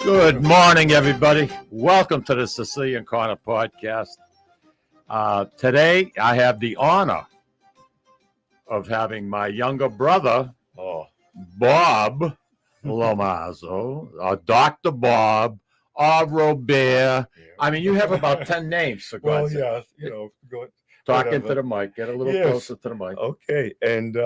Good morning, everybody. Welcome to the Sicilian Corner podcast. Today, I have the honor of having my younger brother, Bob Lomazzo, Dr. Bob, Robert. I mean, you have about 10 names. For God's sake. Go Talking to the mic. Get a little closer to the mic. Okay, and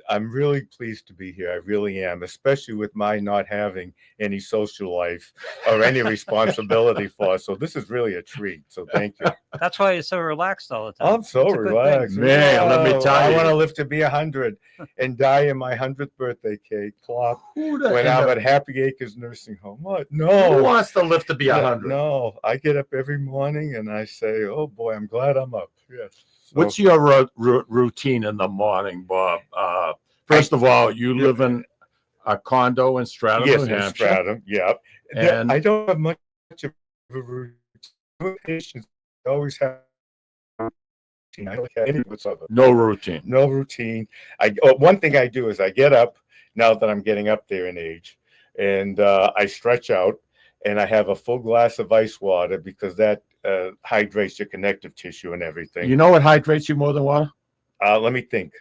I'm really pleased to be here. I really am, especially with my not having any social life or any responsibility for. So this is really a treat. So thank you. That's why you're so relaxed all the time. I'm so relaxed, man. Let me tell I you, want to live to be 100 and die in my 100th birthday cake. Plop. When I'm at Happy Acres Nursing Home. What? No. Who wants to live to be 100? No, I get up every morning and I say, "Oh boy, I'm glad I'm up." Yes. So, What's your routine in the morning, Bob? First of all, you live in a condo in Stratham, yes, New in Hampshire. Stratham, yeah. And I don't have much of a routine. Patients always have a routine. I don't have any whatsoever. no routine. No routine. One thing I do is I get up now that I'm getting up there in age, and I stretch out, and I have a full glass of ice water because that hydrates your connective tissue and everything. You know what hydrates you more than water? Let me think.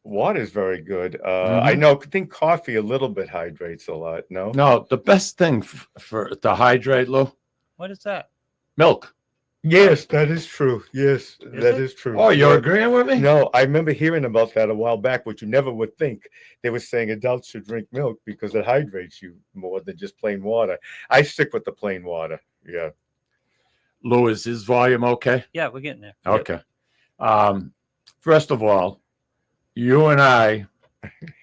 Water is very good. I think coffee a little bit hydrates a lot. No, No, the best thing to hydrate, Lou, What is that? milk. yes, that is true. Yes, that it? is true. Oh, you're Yeah. agreeing with me? No, I remember hearing about that a while back, which you never would think. They were saying adults should drink milk because it hydrates you more than just plain water. I stick with the plain water. Yeah. Lou, is his volume okay? Yeah, we're getting there. Okay. First of all, you and I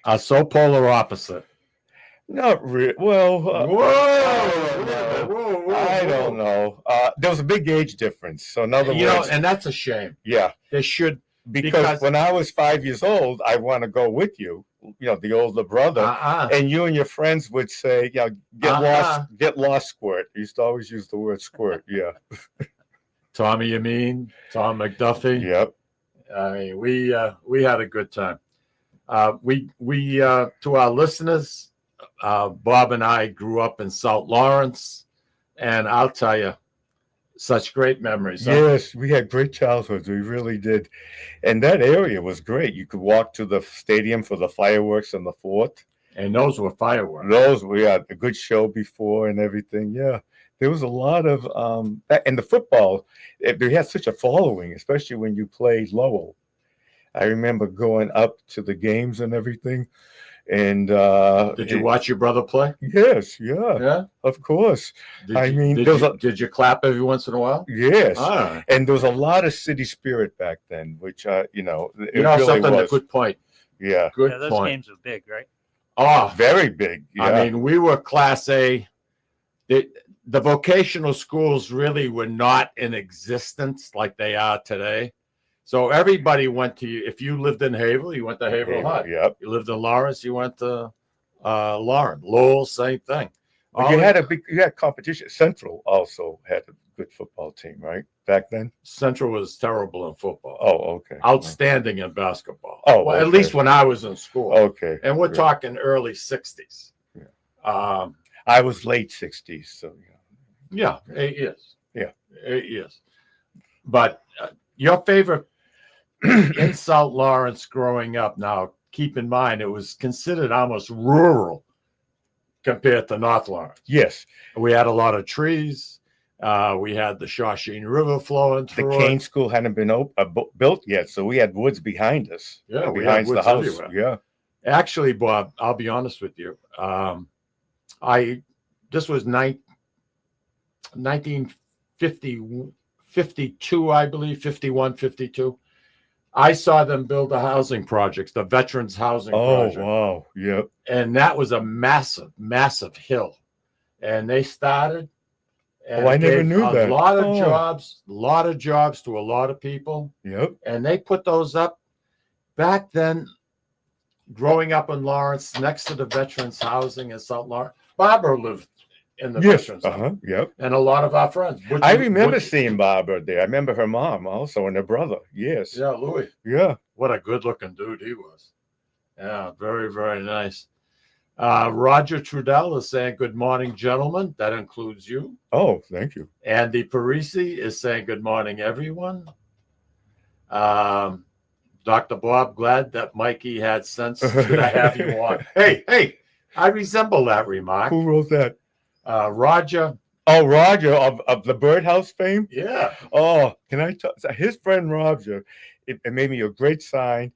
are so polar opposite. Not really. Well, Whoa! I don't know. There was a big age difference. So in other You know, words, and that's a shame. yeah. There should Because when I was 5 years old, I want to go with you, the older brother, and you and your friends would say, get lost, squirt. You used to always use the word squirt. Yeah. Tommy, you mean Tom McDuffie? Yep. I mean, we had a good time. We to our listeners, Bob and I grew up in South Lawrence, and I'll tell you, such great memories. Yes, we had great childhoods. We really did, and that area was great. You could walk to the stadium for the fireworks on the 4th. And those were fireworks. Those we had a good show before and everything. Yeah, there was a lot of and the football. They had such a following, especially when you played Lowell. I remember going up to the games and everything. And did you watch your brother play? Yes, yeah, of course. Did you clap every once in a while? Yes, Ah. and there was a lot of city spirit back then, which it really something. was. A good point. Yeah, good those point. games were big, right? Oh, very big. Yeah. I mean, we were Class A. The vocational schools really were not in existence like they are today. So everybody went to, if you lived in Haverhill, you went to Haverhill High. Yep. You lived in Lawrence, you went to Lawrence. Lowell, same thing. You had competition. Central also had a good football team, right? Back then? Central was terrible in football. Oh, okay. Outstanding in basketball. Oh, well, okay. At least when I was in school. Okay. And we're talking early 60s. Yeah. I was late 60s, so yeah, 8 years. Yeah, 8 years. But your favorite in South Lawrence growing up, now keep in mind it was considered almost rural compared to North Lawrence. Yes. We had a lot of trees. We had the Shawshene River flowing through. The Kane School hadn't been built yet, so we had woods behind us. Yeah, behind the house. Everywhere. Yeah. Actually, Bob, I'll be honest with you. This was 1952, I believe, 51, 52. I saw them build the housing projects, the Veterans Housing Project. Oh, wow. Yep. And that was a massive, massive hill. And they started. And I never knew that. A lot of jobs to a lot of people. Yep. And they put those up. Back then, growing up in Lawrence, next to the Veterans Housing in South Lawrence, Barbara lived in the Veterans Housing. Yep. And a lot of our friends. I remember seeing Barbara there. I remember her mom also and her brother. Yes. Yeah, Louis. Yeah. What a good-looking dude he was. Yeah, very, very nice. Roger Trudell is saying, good morning, gentlemen. That includes you. Oh, thank you. Andy Parisi is saying, good morning, everyone. Dr. Bob, glad that Mikey had sense to have you on. Hey, I resemble that remark. Who wrote that? Roger. Oh, Roger of the Birdhouse fame? Yeah. Oh, can I tell his friend Roger, it made me a great sign,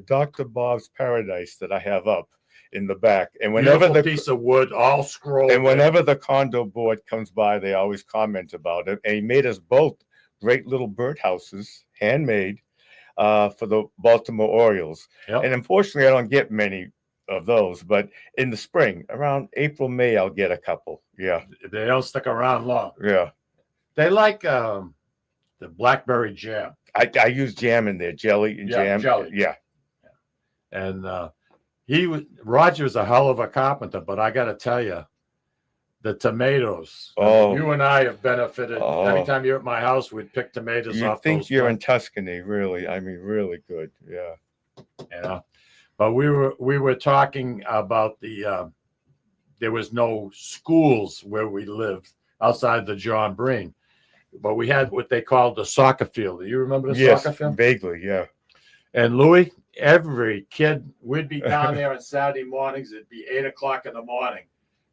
Dr. Bob's Paradise that I have up in the back. And whenever Beautiful piece of wood, all scrolled. And whenever the condo board comes by, they always comment about it. And he made us both great little birdhouses, handmade, for the Baltimore Orioles. Yep. And unfortunately, I don't get many of those, but in the spring, around April, May, I'll get a couple. Yeah. They don't stick around long. Yeah. They like the blackberry jam. I use jam in there, jelly and jam. Jelly. Yeah. And Roger's a hell of a carpenter, but I got to tell you, the tomatoes. Oh. You and I have benefited. Oh. Every time you're at my house, we'd pick tomatoes You off. think those you're in plants, Tuscany, really? I mean, really good. Yeah. you know. But we were talking about there was no schools where we lived outside the John Breen, but we had what they called the soccer field. Do you remember the Yes, soccer field? vaguely. Yeah. And Louis, every kid, we'd be down there on Saturday mornings. It'd be 8:00 in the morning,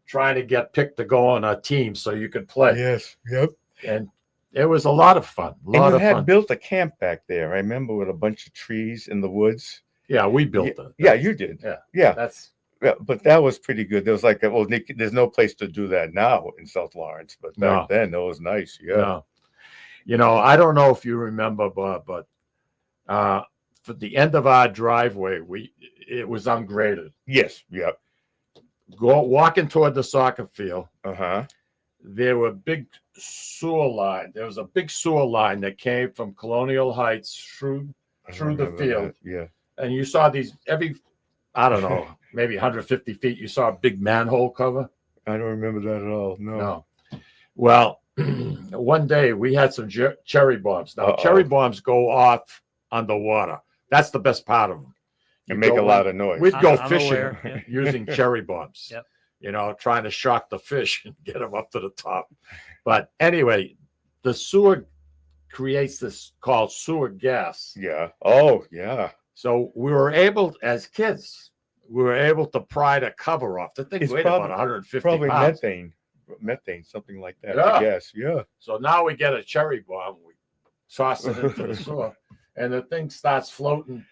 trying to get picked to go on a team so you could play. Yes. Yep. And it was a lot of fun. And you had built a camp back there. I remember with a bunch of trees in the woods. Yeah, we built it. Yeah, you did. Yeah. Yeah. Yeah, but that was pretty good. There was like, there's no place to do that now in South Lawrence, but back then it was nice. Yeah. No. You know, I don't know if you remember, Bob, but for the end of our driveway, it was ungraded. Yes. Yep. Walking toward the soccer field, there were big sewer line. There was a big sewer line that came from Colonial Heights through the field. Yeah. And you saw these I don't know, maybe 150 feet. You saw a big manhole cover. I don't remember that at all. No. Well, one day we had some cherry bombs. Now, cherry bombs go off underwater. That's the best part of them. And make a lot of noise. We'd go I'm fishing aware, yeah. using cherry bombs. Yep. You know, trying to shock the fish and get them up to the top. But anyway, the sewer creates this called sewer gas. Yeah. Oh, yeah. So we were able, as kids, to pry the cover off. The thing weighed about 150 probably pounds. methane, something like that. Yeah. Yes. Yeah. So now we get a cherry bomb, we toss it into the sewer, and the thing starts floating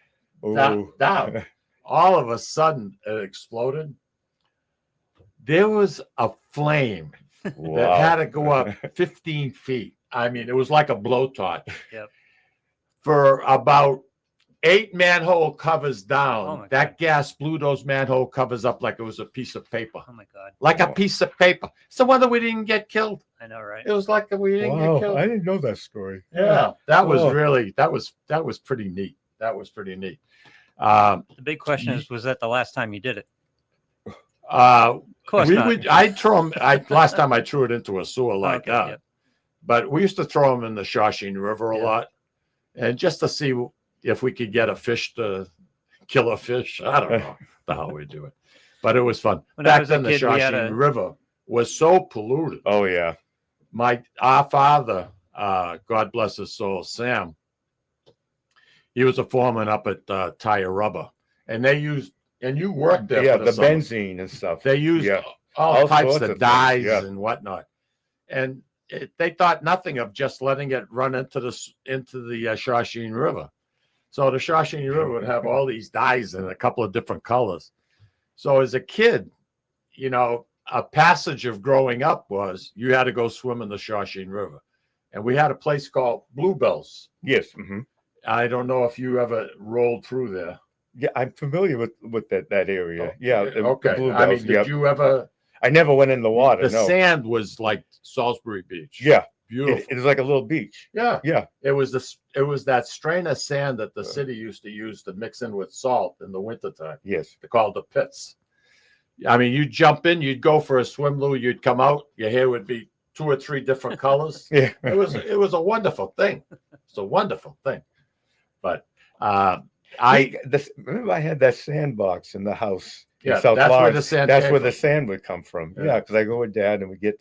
down. All of a sudden, it exploded. There was a flame that had to go up 15 feet. I mean, it was like a blowtorch. Yep. For about 8 manhole covers down, Oh my that God. gas blew those manhole covers up like it was a piece of paper. Oh my God. Like a piece of paper. It's the wonder we didn't get killed. I know, right? It was like we didn't get killed. I didn't know that story. Yeah, that was Oh. really that was pretty neat. That was pretty neat. The big question is, was that the last time you did it? Of course not. I throw them. Last time I threw it into a sewer like Okay, that, yep. but we used to throw them in the Shawshene River a lot, and just to see if we could get a fish to kill a fish. I don't know how we do it, but it was fun. When I Back was a then, the kid, we had Shawshene River was so polluted. Oh, yeah. Our father, God bless his soul, Sam, he was a foreman up at Tire Rubber, and they used, and you worked there. Yeah, for the summer. benzene and stuff. They used all All types sorts of of things, dyes yeah. and whatnot, and they thought nothing of just letting it run into the Shawshene River. So the Shawshene River would have all these dyes in a couple of different colors. So as a kid, you know, a passage of growing up was you had to go swim in the Shawshene River, and we had a place called Bluebells. Yes. I don't know if you ever rolled through there. Yeah, I'm familiar with that area. Yeah. Okay. I mean, Bluebells, did you ever? I never went in the water. The No. sand was like Salisbury Beach. Yeah. Beautiful. It was like a little beach. Yeah. Yeah. It was that strain of sand that the city used to use to mix in with salt in the wintertime. Yes. They're called the pits. I mean, you'd jump in, you'd go for a swim, Lou, you'd come out, your hair would be 2 or 3 different colors. Yeah. It was a wonderful thing. It's a wonderful thing. But remember I had that sandbox in the house Yeah, South that's where Lawrence. the sand. That's came where the from. sand would come from. Yeah. Yeah, because I go with Dad and we get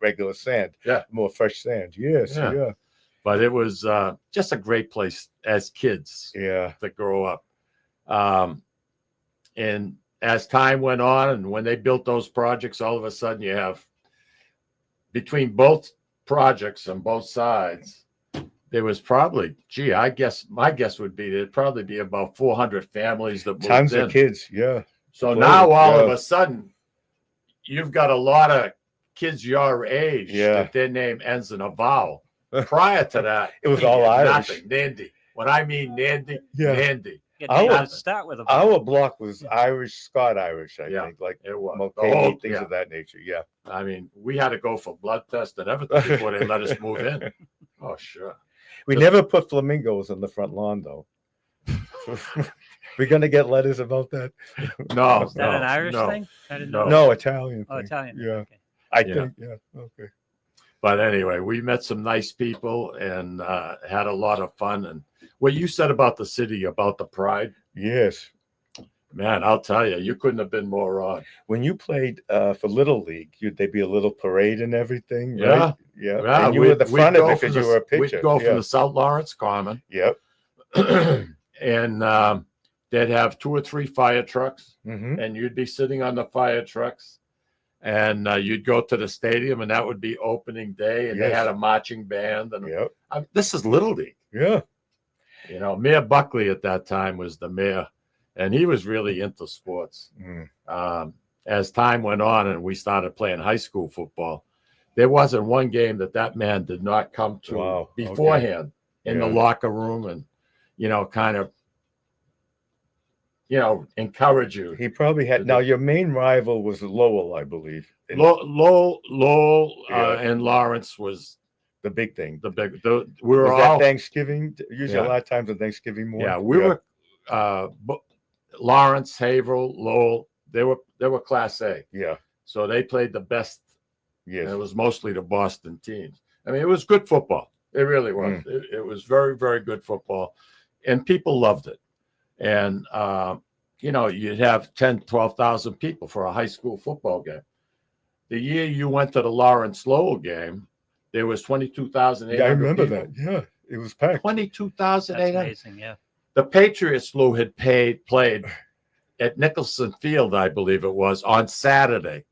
regular sand. Yeah. More fresh sand. Yes. Yeah. Yeah. But it was just a great place as kids Yeah. to grow up. And as time went on, and when they built those projects, all of a sudden you have between both projects on both sides, there was probably, I guess my guess would be there'd probably be about 400 families that moved Tons in. of kids. Yeah. So Played now it, all of yeah. a sudden, you've got a lot of kids your age Yeah. that their name ends in a vowel. Prior to that, It was you all get Irish. nothing. Nandy. When I mean Nandy, Yeah. Nandy. Yeah, I they would- would start with a Our block was Yeah. Irish, Scott-Irish, I Yeah. think, like It was. Mulcahy, things yeah. of that nature. Yeah. I mean, we had to go for blood tests and everything before they let us move in. Oh, sure. We never put flamingos on the front lawn, though. We're gonna get letters about that. No, Is that an Irish no. thing? I didn't No. know. No, Italian. Oh, thing. Italian. Yeah, Okay. I Yeah. think. Yeah. Okay. But anyway, we met some nice people and had a lot of fun. And what you said about the city, about the pride, Yes. man, I'll tell you, you couldn't have been more wrong. When you played for Little League, there'd be a little parade and everything, Yeah. right? Yeah. Yeah, And you were at the we'd front of go it from because you were a pitcher. We'd go from Yeah. the South Lawrence Common, Yep. and they'd have 2 or 3 fire trucks, Mm-hmm. and you'd be sitting on the fire trucks, and you'd go to the stadium, and that would be opening day, and they Yes. had a marching band. And Yep. this is Little League. Yeah. You know, Mayor Buckley at that time was the mayor, and he was really into sports. Mm. As time went on and we started playing high school football, there wasn't one game that man did not come to Wow, okay. beforehand in the Yeah. locker room and, kind of, encourage you. He probably had. Now your main rival was Lowell, I believe. In Lowell Yeah. and Lawrence was the big thing. the big. We were Was that all Thanksgiving? Usually Yeah. a lot of times on Thanksgiving morning. yeah. We were Lawrence, Haverhill, Lowell. They were Class A, Yeah. so they played the best. Yes. And it was mostly the Boston teams. I mean, it was good football. It really was. It was very, very good football, and people loved it. And you'd have 10, 12,000 people for a high school football game. The year you went to the Lawrence Lowell game, there was 22,800. Yeah, I remember people. that. Yeah, it was packed. 22,800. That's amazing. Yeah. The Patriots, Lou, had played at Nicholson Field, I believe it was, on Saturday.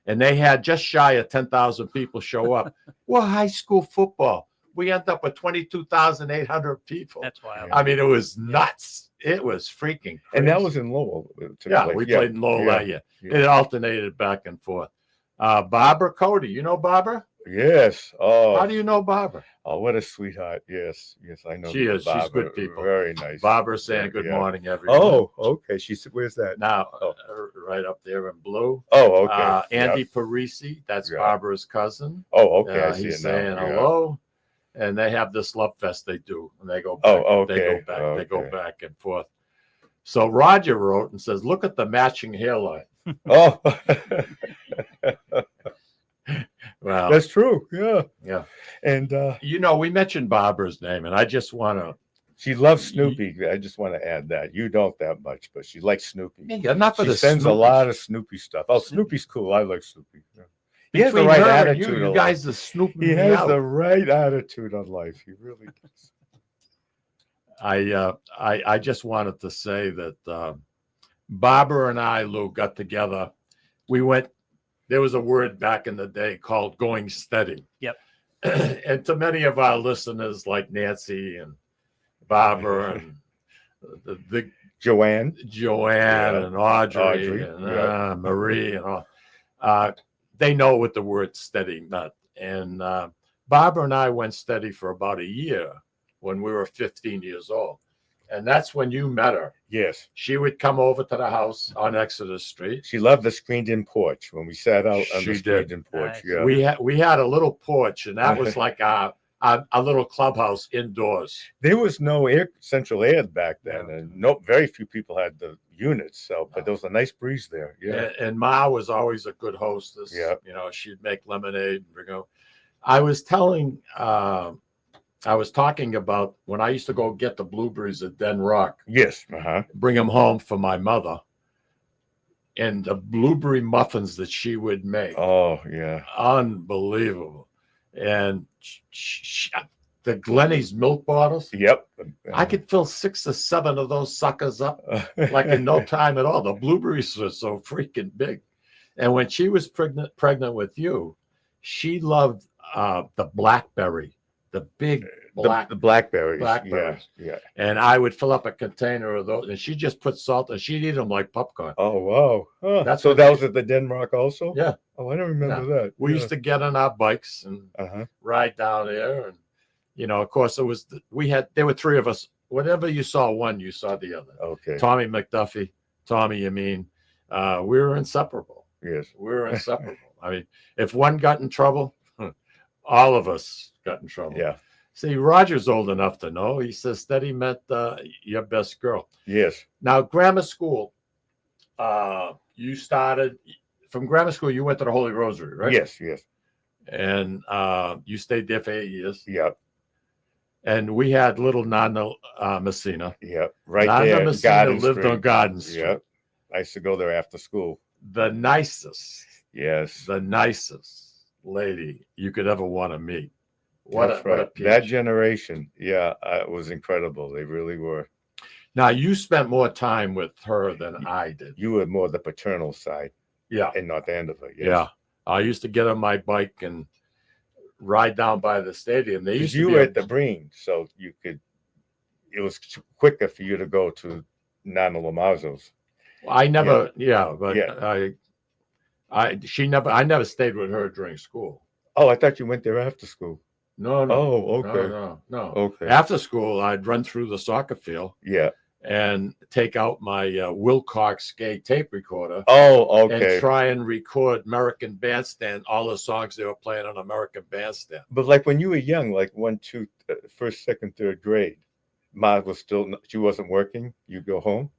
And they had just shy of 10,000 people show up. Well, high school football. We end up with 22,800 people. That's wild. I mean, it was nuts. It was freaking crazy. And that was in Lowell. Yeah, we played in Lowell that year. Yeah. It alternated back and forth. Barbara Cody. You know Barbara? Yes. Oh. How do you know Barbara? Oh, what a sweetheart. Yes. Yes, I know. She is. She's Barbara. good people. Very nice. Barbara's saying good Yeah. morning, everyone. Oh, okay. Where's that? Now, Oh. right up there in blue. Oh, okay. Andy Yeah. Parisi, that's Yeah. Barbara's cousin. Oh, okay. I see He's it now. saying Yeah. hello, and they have this love fest they do, and they go back. Oh, okay. They go back. They go Okay. back and forth. So Roger wrote and says, "Look at the matching hairline." Oh, Well, that's true. Yeah. yeah. And We mentioned Barbara's name, and I just want to. she loves Snoopy. I just want to add that. You don't that much, but she likes Snoopy. Enough of She the sends a Snoopy. lot of Snoopy stuff. Oh, Snoopy's cool. I like Snoopy. Yeah. He has the Between right her and attitude. You guys are snooping He me has out. the right attitude on life. He really does. I just wanted to say that Barbara and I, Lou, got together. We went. There was a word back in the day called going steady. Yep. And to many of our listeners, like Nancy and Barbara and the Joanne. Joanne Yeah. and Audrey Audrey, and yeah. Marie and all, they know what the word steady meant. And Barbara and I went steady for about a year when we were 15 years old. And that's when you met her. Yes. She would come over to the house on Exeter Street. She loved the screened-in porch when we sat out on She the did. screened-in porch. Nice. Yeah. We had a little porch, and that was like a little clubhouse indoors. There was no central air back then, and very few people had the units. So, but there was a nice breeze there. Yeah. And Ma was always a good hostess. Yeah. She'd make lemonade and bring out. I was talking about when I used to go get the blueberries at Den Rock, Yes. Uh-huh. bring them home for my mother. and the blueberry muffins that she would make. Oh yeah. Unbelievable. And the Glenny's milk bottles, Yep. I could fill 6 or 7 of those suckers up like in no time at all. The blueberries were so freaking big. And when she was pregnant with you, she loved the blackberry, the big the blackberries. blackberries. Yeah. And I would fill up a container of those, and she just put salt, and she'd eat them like popcorn. Oh wow. Huh. That's so what that they- was at the Denmark also? Yeah. Oh, I don't remember that. We used to get on our bikes and ride down there, and of course, it was there were 3 of us. Whatever you saw one, you saw the other. Okay. Tommy McDuffie, Tommy Yamin, we were inseparable. Yes. We were inseparable. I mean, if one got in trouble, all of us got in trouble. Yeah. See, Roger's old enough to know. He says Steady met your best girl. Yes. Now, grammar school, you started from grammar school. You went to the Holy Rosary, right? Yes. And you stayed there for 8 years. Yep. And we had little Nana Messina. Yep. Right Nana there. Messina Garden lived Street. on Garden Street. Yep. I used to go there after school. The nicest lady you could ever want to meet. What a peach. That generation, it was incredible. They really were. Now, you spent more time with her than I did. You were more the paternal side. Yeah. In North Andover. Yes. Yeah. I used to get on my bike and ride down by the stadium. They used you to were be at the Breen, so it was quicker for you to go to Nana Lomazzo's. I never, I never stayed with her during school. Oh, I thought you went there after school. No. Oh, okay. No. Okay. After school, I'd run through the soccer field. Yeah. And take out my Wilcox Gay tape recorder. Oh, okay. And try and record American Bandstand, all the songs they were playing on American Bandstand. But like when you were young, like 1, 2, first, second, third grade, Ma was she wasn't working. You go home.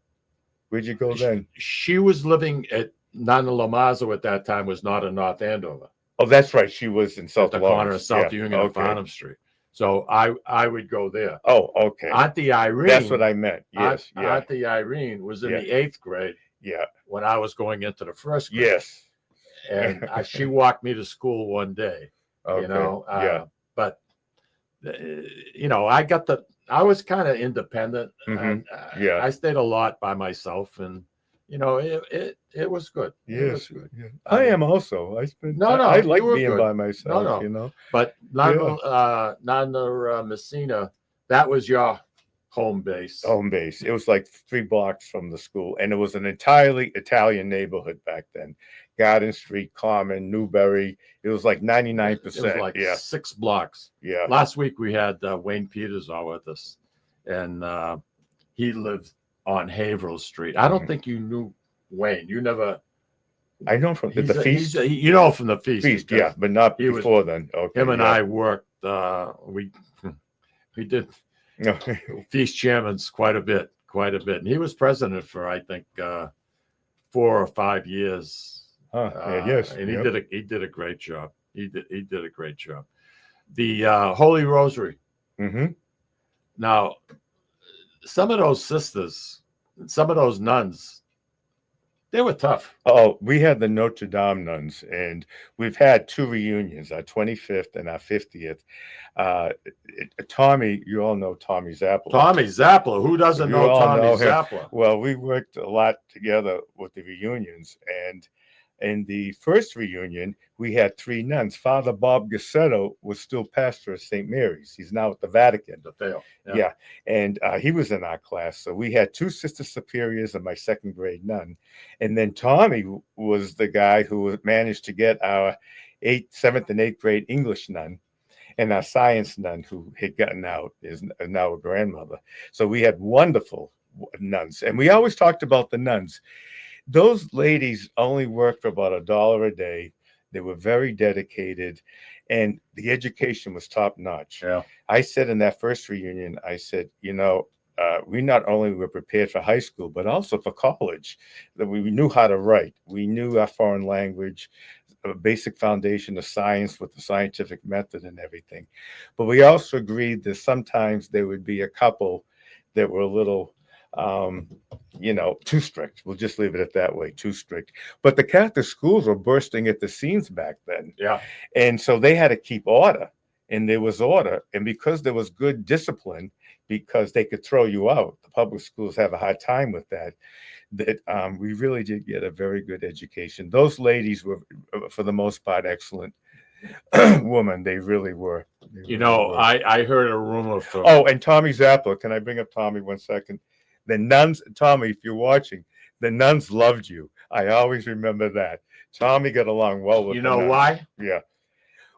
Where'd you go then? She was living at Nana Lomazzo at that time, was not in North Andover. Oh, that's right. She was in South the Lawrence. Corner of South Union and Farnham Street. So I would go there. Oh, okay. Auntie Irene. That's what I meant. Yes. Auntie Irene was in the 8th grade. Yeah. When I was going into the 1st grade. Yes. And she walked me to school one day. Okay. But I was kind of independent. Mm-hmm. I stayed a lot by myself, and it was good. Yes, it was good. Yeah. I am also. I like being by myself. But Nana Messina, that was your home base. Home base. It was like 3 blocks from the school, and it was an entirely Italian neighborhood back then. Garden Street, Common, Newbury. It was like 99%. It was like 6 blocks. Yeah. Last week we had Wayne Peters on with us, and he lived on Haverhill Street. I don't think you knew Wayne. You never. I know from the feast. You know from the feast. Yeah, but not before then. Okay. Him and I worked. We did feast chairmans quite a bit, and he was president for I think 4 or 5 years. Yes, and he did a great job. He did a great job. The Holy Rosary. Mm-hmm. Now, some of those sisters, some of those nuns, they were tough. Oh, we had the Notre Dame nuns, and we've had 2 reunions, our 25th and our 50th. Tommy, you all know Tommy Zappala. Tommy Zappala. Who doesn't know Tommy Zappala? Well, we worked a lot together with the reunions, and in the first reunion, we had 3 nuns. Father Bob Gassetto was still pastor of St. Mary's. He's now at the Vatican. Yeah. And he was in our class. So we had 2 sister superiors and my 2nd grade nun. And then Tommy was the guy who managed to get our 7th and 8th grade English nun. And our science nun, who had gotten out, is now a grandmother. So we had wonderful nuns. And we always talked about the nuns. Those ladies only worked for about $1 a day. They were very dedicated, and the education was top notch. Yeah. I said in that first reunion, I said, we not only were prepared for high school, but also for college. That we knew how to write. We knew our foreign language, a basic foundation of science with the scientific method and everything. But we also agreed that sometimes there would be a couple that were a little too strict. We'll just leave it at that way, too strict. But the Catholic schools were bursting at the seams back then. Yeah. And so they had to keep order, and there was order. And because there was good discipline, because they could throw you out, the public schools have a hard time with that. We really did get a very good education. Those ladies were, for the most part, excellent women. They really were. I heard a rumor from. Oh, and Tommy Zappa. Can I bring up Tommy 1 second? The nuns, Tommy, if you're watching, the nuns loved you. I always remember that. Tommy got along well with You the know nuns. why? Yeah.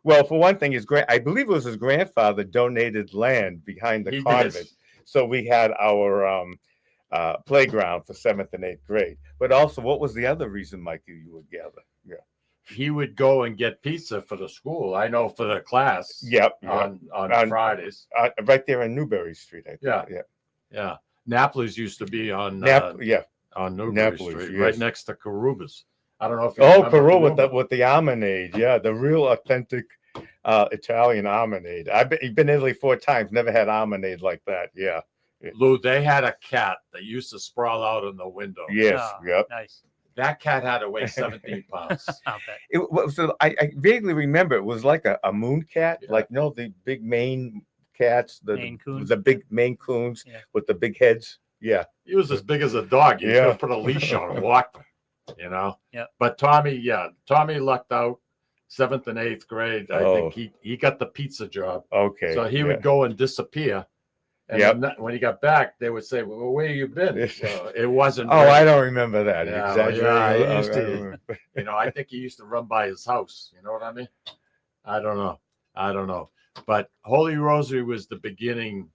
Well, for one thing, I believe it was his grandfather donated land behind the convent. So we had our playground for 7th and 8th grade. But also, what was the other reason, Mikey, you would gather? Yeah. He would go and get pizza for the school. I know, for the class. Yep. On Fridays. Right there on Newberry Street, I think. Yeah. Yeah. Napoli's used to be on on Newberry Napoli's, Street, yes. right next to Karuba's. I don't know if you remember Karuba with the almonade. Yeah, the real authentic Italian almonade. I've been in Italy 4 times, never had almonade like that. Yeah. Lou, they had a cat that used to sprawl out in the window. Yes, yep. Nice. That cat had to weigh 17 pounds. I'll bet. I vaguely remember it was like a moon cat, Yeah. like the big Maine cats, Maine Coons. the big Maine Coons Yeah. with the big heads. Yeah. He was as big as a dog. You Yeah. could put a leash on and walk him, Yep. But Tommy lucked out 7th and 8th grade. I think he got the pizza job. Okay. So he would go and disappear. And when he got back, they would say, well, where you been? So it wasn't. I don't remember that. Yeah, Exaggerating. he used to, I think he used to run by his house. You know what I mean? I don't know. But Holy Rosary was the beginning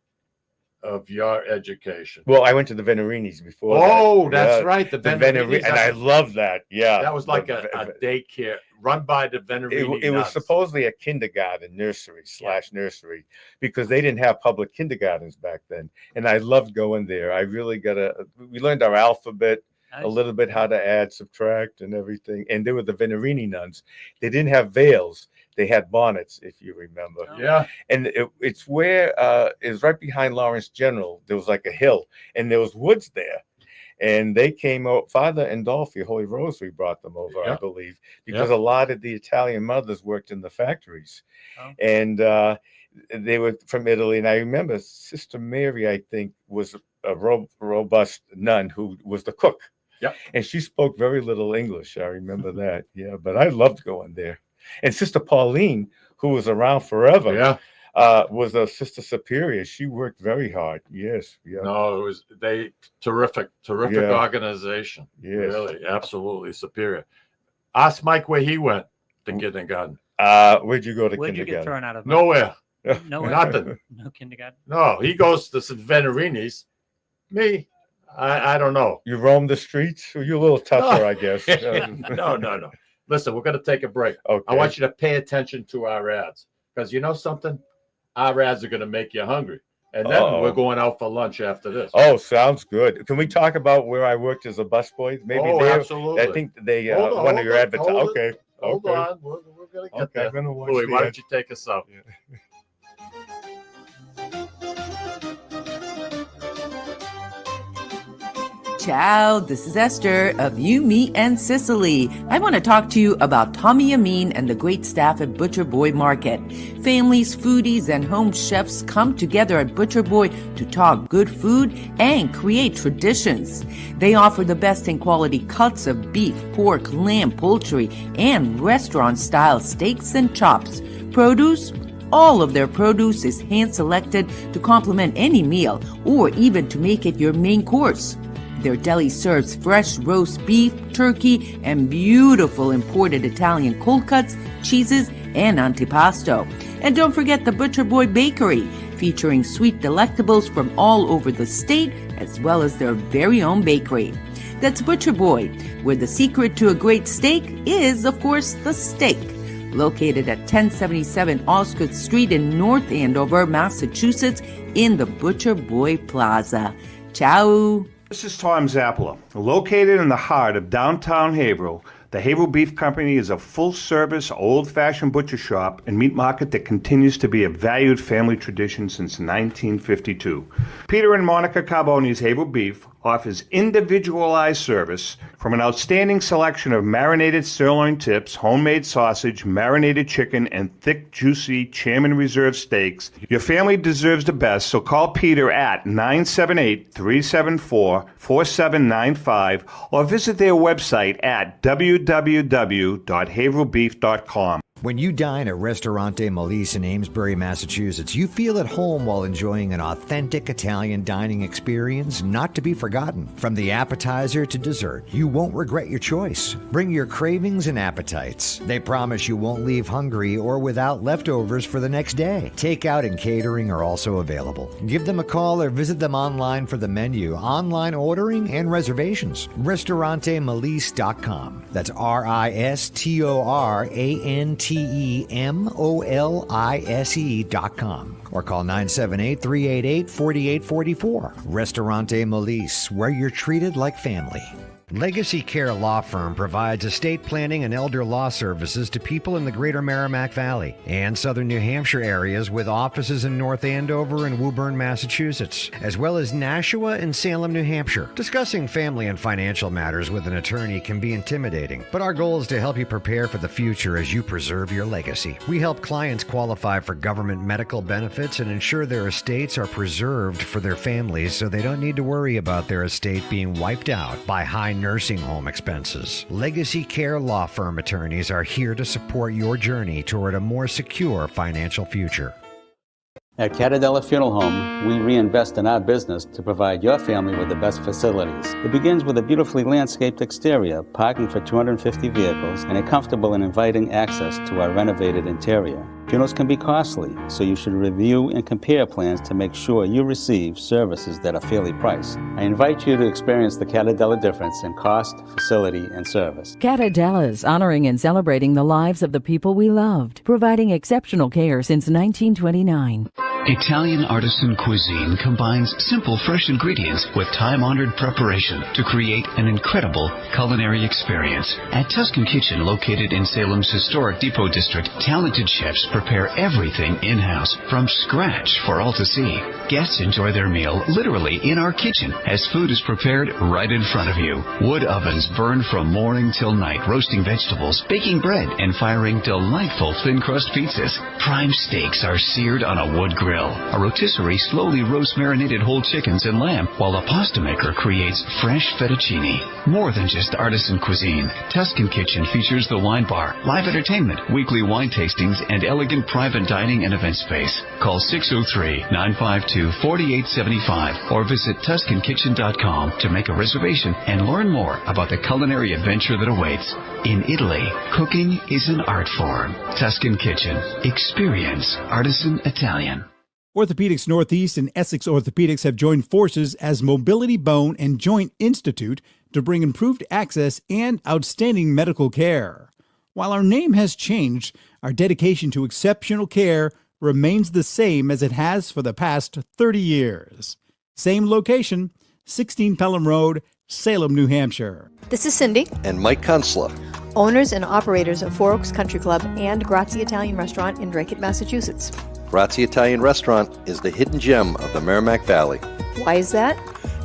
of your education. Well, I went to the Venerinis before. That's right. The Venerinis. And I love that. Yeah. That was like a daycare run by the Venerini. It was supposedly a kindergarten nursery / nursery because they didn't have public kindergartens back then. And I loved going there. I really we learned our alphabet, Nice. a little bit how to add, subtract, and everything. And they were the Venerini nuns. They didn't have veils. They had bonnets, if you remember. Oh. Yeah. And it's where it's right behind Lawrence General. There was like a hill, and there was woods there. And they came out. Father Andolfi, Holy Rosary, brought them over, I believe, because a lot of the Italian mothers worked in the factories, and they were from Italy. And I remember Sister Mary, I think, was a robust nun who was the cook. Yep. And she spoke very little English. I remember that. Yeah, but I loved going there. And Sister Pauline, who was around forever, was a Sister Superior. She worked very hard. Yes. Yeah. No, it was terrific organization. Yes. Really, absolutely superior. Ask Mike where he went to kindergarten. Where'd you go to Where'd you get kindergarten? thrown out of? Nowhere. No, Nothing. No kindergarten. No, he goes to some Venerini's. Me, I don't know. You roam the streets? You're a little tougher, I guess. No. Listen, we're going to take a break. Okay. I want you to pay attention to our ads because you know something? Our ads are going to make you hungry. And then we're going out for lunch after this. Oh, sounds good. Can we talk about where I worked as a busboy? Maybe absolutely. I think they one of your advertisements. Okay. Hold on. We're going to get there. I'm gonna watch Louis, why don't you take us out? Yeah. Ciao, this is Esther of You, Me, and Sicily. I want to talk to you about Tommy Amin and the great staff at Butcher Boy Market. Families, foodies, and home chefs come together at Butcher Boy to talk good food and create traditions. They offer the best in quality cuts of beef, pork, lamb, poultry, and restaurant-style steaks and chops. Produce? All of their produce is hand-selected to complement any meal or even to make it your main course. Their deli serves fresh roast beef, turkey, and beautiful imported Italian cold cuts, cheeses, and antipasto. And don't forget the Butcher Boy Bakery, featuring sweet delectables from all over the state, as well as their very own bakery. That's Butcher Boy, where the secret to a great steak is, of course, the steak. Located at 1077 Osgood Street in North Andover, Massachusetts, in the Butcher Boy Plaza. Ciao! This is Tom Zappala. Located in the heart of downtown Haverhill, the Haverhill Beef Company is a full-service, old-fashioned butcher shop and meat market that continues to be a valued family tradition since 1952. Peter and Monica Carboni's Haverhill Beef, offers individualized service from an outstanding selection of marinated sirloin tips, homemade sausage, marinated chicken, and thick, juicy Chairman Reserve steaks. Your family deserves the best, so call Peter at 978-374-4795 or visit their website at www.haverbeef.com. When you dine at Ristorante Melisse in Amesbury, Massachusetts, you feel at home while enjoying an authentic Italian dining experience not to be forgotten. From the appetizer to dessert, you won't regret your choice. Bring your cravings and appetites. They promise you won't leave hungry or without leftovers for the next day. Takeout and catering are also available. Give them a call or visit them online for the menu, online ordering, and reservations. RistoranteMelisse.com. That's RistoranteMolise.com or call 978-388-4844. Ristorante Melisse, where you're treated like family. Legacy Care Law Firm provides estate planning and elder law services to people in the greater Merrimack Valley and southern New Hampshire areas with offices in North Andover and Woburn, Massachusetts, as well as Nashua and Salem, New Hampshire. Discussing family and financial matters with an attorney can be intimidating, but our goal is to help you prepare for the future as you preserve your legacy. We help clients qualify for government medical benefits and ensure their estates are preserved for their families so they don't need to worry about their estate being wiped out by high nursing home expenses. Legacy Care Law Firm attorneys are here to support your journey toward a more secure financial future. At Catadella Funeral Home, we reinvest in our business to provide your family with the best facilities. It begins with a beautifully landscaped exterior, parking for 250 vehicles, and a comfortable and inviting access to our renovated interior. Funerals can be costly, so you should review and compare plans to make sure you receive services that are fairly priced. I invite you to experience the Catadella difference in cost, facility, and service. Catadella's honoring and celebrating the lives of the people we loved, providing exceptional care since 1929. Italian artisan cuisine combines simple, fresh ingredients with time-honored preparation to create an incredible culinary experience. At Tuscan Kitchen, located in Salem's historic Depot District, talented chefs prepare everything in-house from scratch for all to see. Guests enjoy their meal literally in our kitchen as food is prepared right in front of you. Wood ovens burn from morning till night, roasting vegetables, baking bread, and firing delightful thin-crust pizzas. Prime steaks are seared on a wood grill. A rotisserie slowly roasts marinated whole chickens and lamb, while a pasta maker creates fresh fettuccine. More than just artisan cuisine, Tuscan Kitchen features the wine bar, live entertainment, weekly wine tastings, and elegant private dining and event space. Call 603-952-4875 or visit TuscanKitchen.com to make a reservation and learn more about the culinary adventure that awaits. In Italy, cooking is an art form. Tuscan Kitchen. Experience artisan Italian. Orthopedics Northeast and Essex Orthopedics have joined forces as Mobility Bone and Joint Institute to bring improved access and outstanding medical care. While our name has changed, our dedication to exceptional care remains the same as it has for the past 30 years. Same location, 16 Pelham Road, Salem, New Hampshire. This is Cindy and Mike Kunstler, owners and operators of Four Oaks Country Club and Grazie Italian Restaurant in Drake, Massachusetts. Grazie Italian Restaurant is the hidden gem of the Merrimack Valley. Why is that?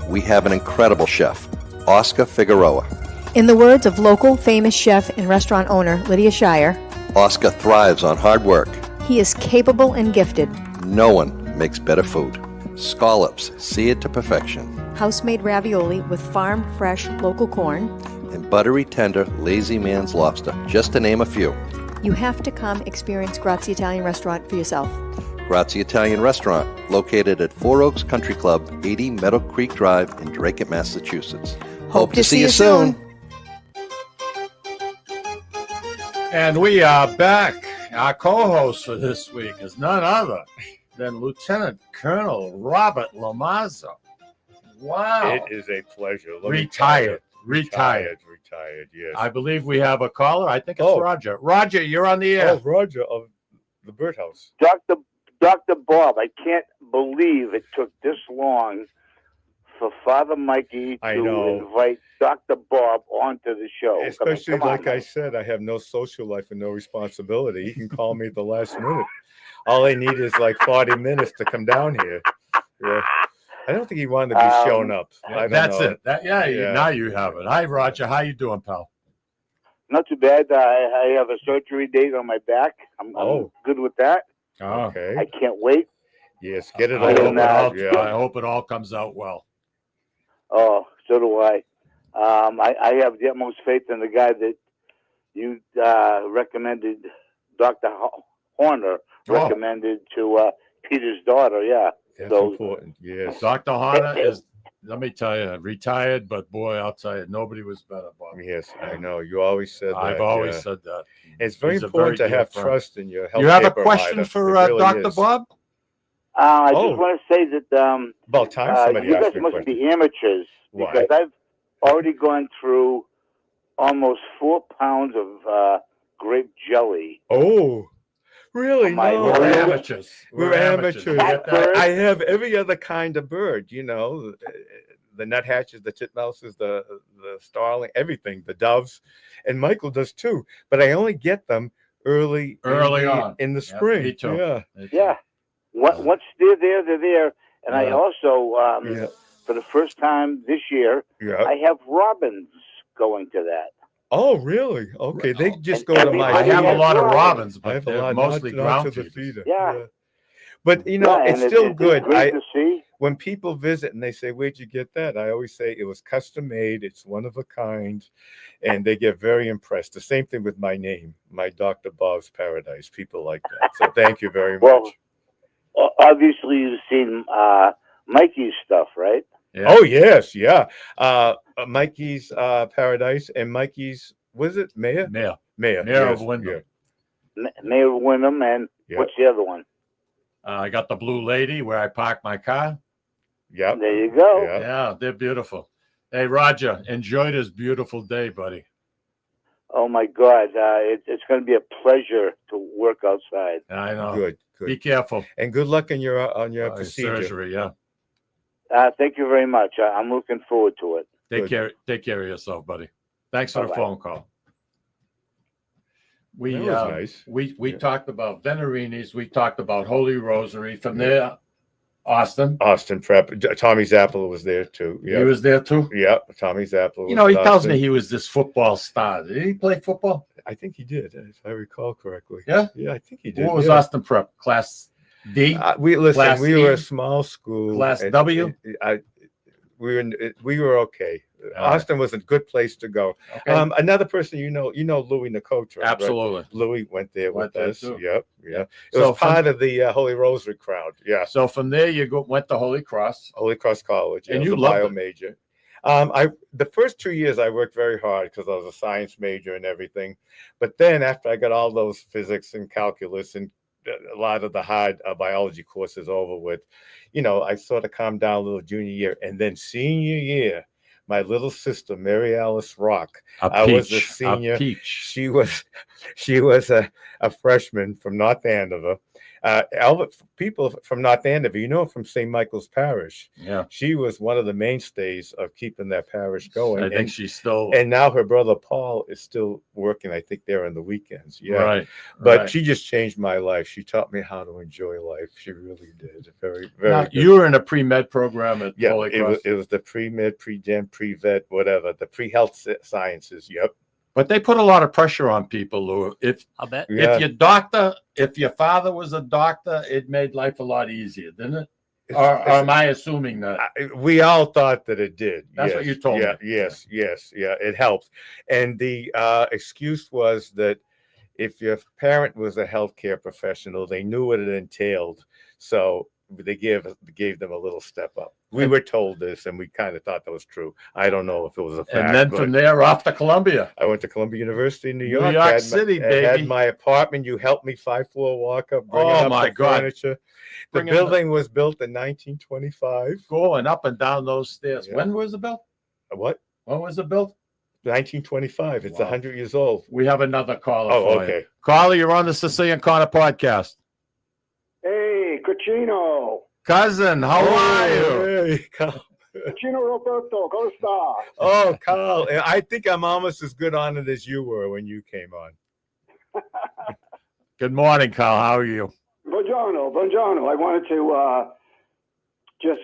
We have an incredible chef, Oscar Figueroa. In the words of local famous chef and restaurant owner Lydia Shire, Oscar thrives on hard work. He is capable and gifted. No one makes better food. Scallops seared to perfection. House-made ravioli with farm-fresh local corn. And buttery tender Lazy Man's lobster, just to name a few. You have to come experience Grazie Italian Restaurant for yourself. Grazie Italian Restaurant, located at Four Oaks Country Club, 80 Meadow Creek Drive in Drake, Massachusetts. Hope to see you soon. And we are back. Our co-host for this week is none other than Lieutenant Colonel Robert Lomazzo. Wow. It is a pleasure. Retired, yes. I believe we have a caller. I think it's Roger. Roger, you're on the air. Oh, Roger of the Birdhouse. Dr. Bob, I can't believe it took this long for Father Mikey to invite Dr. Bob onto the show. Especially, I said, I have no social life and no responsibility. He can call me at the last minute. All I need is like 40 minutes to come down here. Yeah. I don't think he wanted to be shown up. That's it. Now you have it. Hi, Roger. How you doing, pal? Not too bad. I have a surgery date on my back. I'm good with that. Okay. I can't wait. Yes, get it I over. I hope it all comes out well. Oh, so do I. I have the utmost faith in the guy that you recommended, Dr. Horner recommended to Peter's daughter. Yeah. That's important. Yes. Dr. Horner is, let me tell you, retired, but boy, I'll tell you, nobody was better, Bob. Yes, I know. You always said that. I've always said that. It's very important to have trust in your health. You have a question for Dr. Bob? I just want to say that about time somebody you asked guys me a must question. be amateurs because Why? I've already gone through almost 4 pounds of grape jelly. Oh, really? No, We're amateurs. We're amateurs. I have every other kind of bird, you know, the nuthatches, the titmouses, the starling, everything, the doves, and Michael does too. But I only get them early on in the spring. Me too. Yeah. Yeah. Once they're there, they're there. And I also, for the first time this year, I have robins going to that. Oh, really? Okay, they just go to my. I have a lot of robins, I but have a they're lot, mostly not ground to the feeders. feeder. Yeah. But you know, it's still good. Great to see. When people visit and they say, "Where'd you get that?" I always say it was custom made. It's one of a kind, and they get very impressed. The same thing with my name, my Dr. Bob's Paradise. People like that. So thank you very much. Well, obviously you've seen Mikey's stuff, right? Yeah. Oh yes, yeah. Mikey's Paradise and Mikey's, was it Mayor of yes, Wyndham. Mayor of Wyndham, and what's the other one? I got the Blue Lady where I park my car. Yeah. There you go. Yeah, they're beautiful. Hey, Roger, enjoy this beautiful day, buddy. Oh my God, it's going to be a pleasure to work outside. I know. Good. Be careful. And good luck on your procedure. Surgery. Yeah. Thank you very much. I'm looking forward to it. Take care of yourself, buddy. Thanks for the phone call. That was nice. We talked about Venerinis. We talked about Holy Rosary. From there, Austin Prep. Tommy Zappala was there too. He was there too. Yeah, Tommy Zappala. You know, he tells me he was this football star. Did he play football? I think he did, if I recall correctly. Yeah, I think he did. What was Austin Prep? Class D. We were a small school. Class W. We were okay. Austin was a good place to go. Okay. Another person, you know Louis Nicotra. Absolutely. Right? Louis went there with us. Too. Yep. It was part of the Holy Rosary crowd. Yeah. So from there you went to Holy Cross College, and you was a loved bio it. major. The first 2 years I worked very hard because I was a science major and everything. But then after I got all those physics and calculus and a lot of the hard biology courses over with, you know, I sort of calmed down a little junior year. And then senior year, my little sister, Mary Alice Rock, I was a senior. She was a freshman from North Andover. People from North Andover, you know, from St. Michael's Parish. Yeah. She was one of the mainstays of keeping that parish going. I think she's still. And now her brother Paul is still working. I think they're on the weekends. Yeah. Right. But she just changed my life. She taught me how to enjoy life. She really did. Very, very Now, good. you were in a pre-med program at Holy Cross. It was the pre-med, pre-gen, pre-vet, whatever, the pre-health sciences. Yep. But they put a lot of pressure on people, Lou. I'll bet. If your father was a doctor, it made life a lot easier, didn't it? Or am I assuming that? We all thought that it did. That's what you told me. Yes, it helped. And the excuse was that if your parent was a healthcare professional, they knew what it entailed. So they gave them a little step up. We were told this, and we kind of thought that was true. I don't know if it was a fact. And then from there, off to Columbia. I went to Columbia University in New York. New York City, baby. I had my apartment. You helped me 5-floor walk up, bringing up my the God. furniture. The building was built in 1925. Going up and down those stairs. Yeah. When was it built? What? When was it built? 1925. It's Wow. 100 years old. We have another caller. Oh, for okay. You. Caller, you're on the Sicilian Corner podcast. Hey, Cucino. Cousin, how are you? Hey, Carl. Cucino Roberto, come sta? Oh, Carl. I think I'm almost as good on it as you were when you came on. Good morning, Carl. How are you? Buongiorno. I wanted to just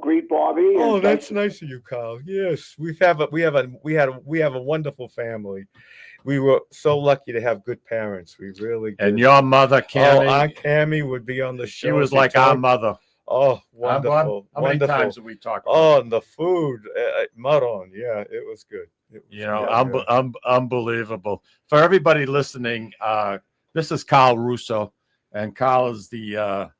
greet Bobby. Oh, and that's nice of you, Carl. Yes, we have a wonderful family. We were so lucky to have good parents. We really did. And your mother, Cammie, Aunt Cammie would be on the show. she was like our mother. Oh, wonderful! How many times did we talk about Oh, and the food, Maron. Yeah, it was good. Unbelievable. For everybody listening, this is Carl Russo, and Carl is the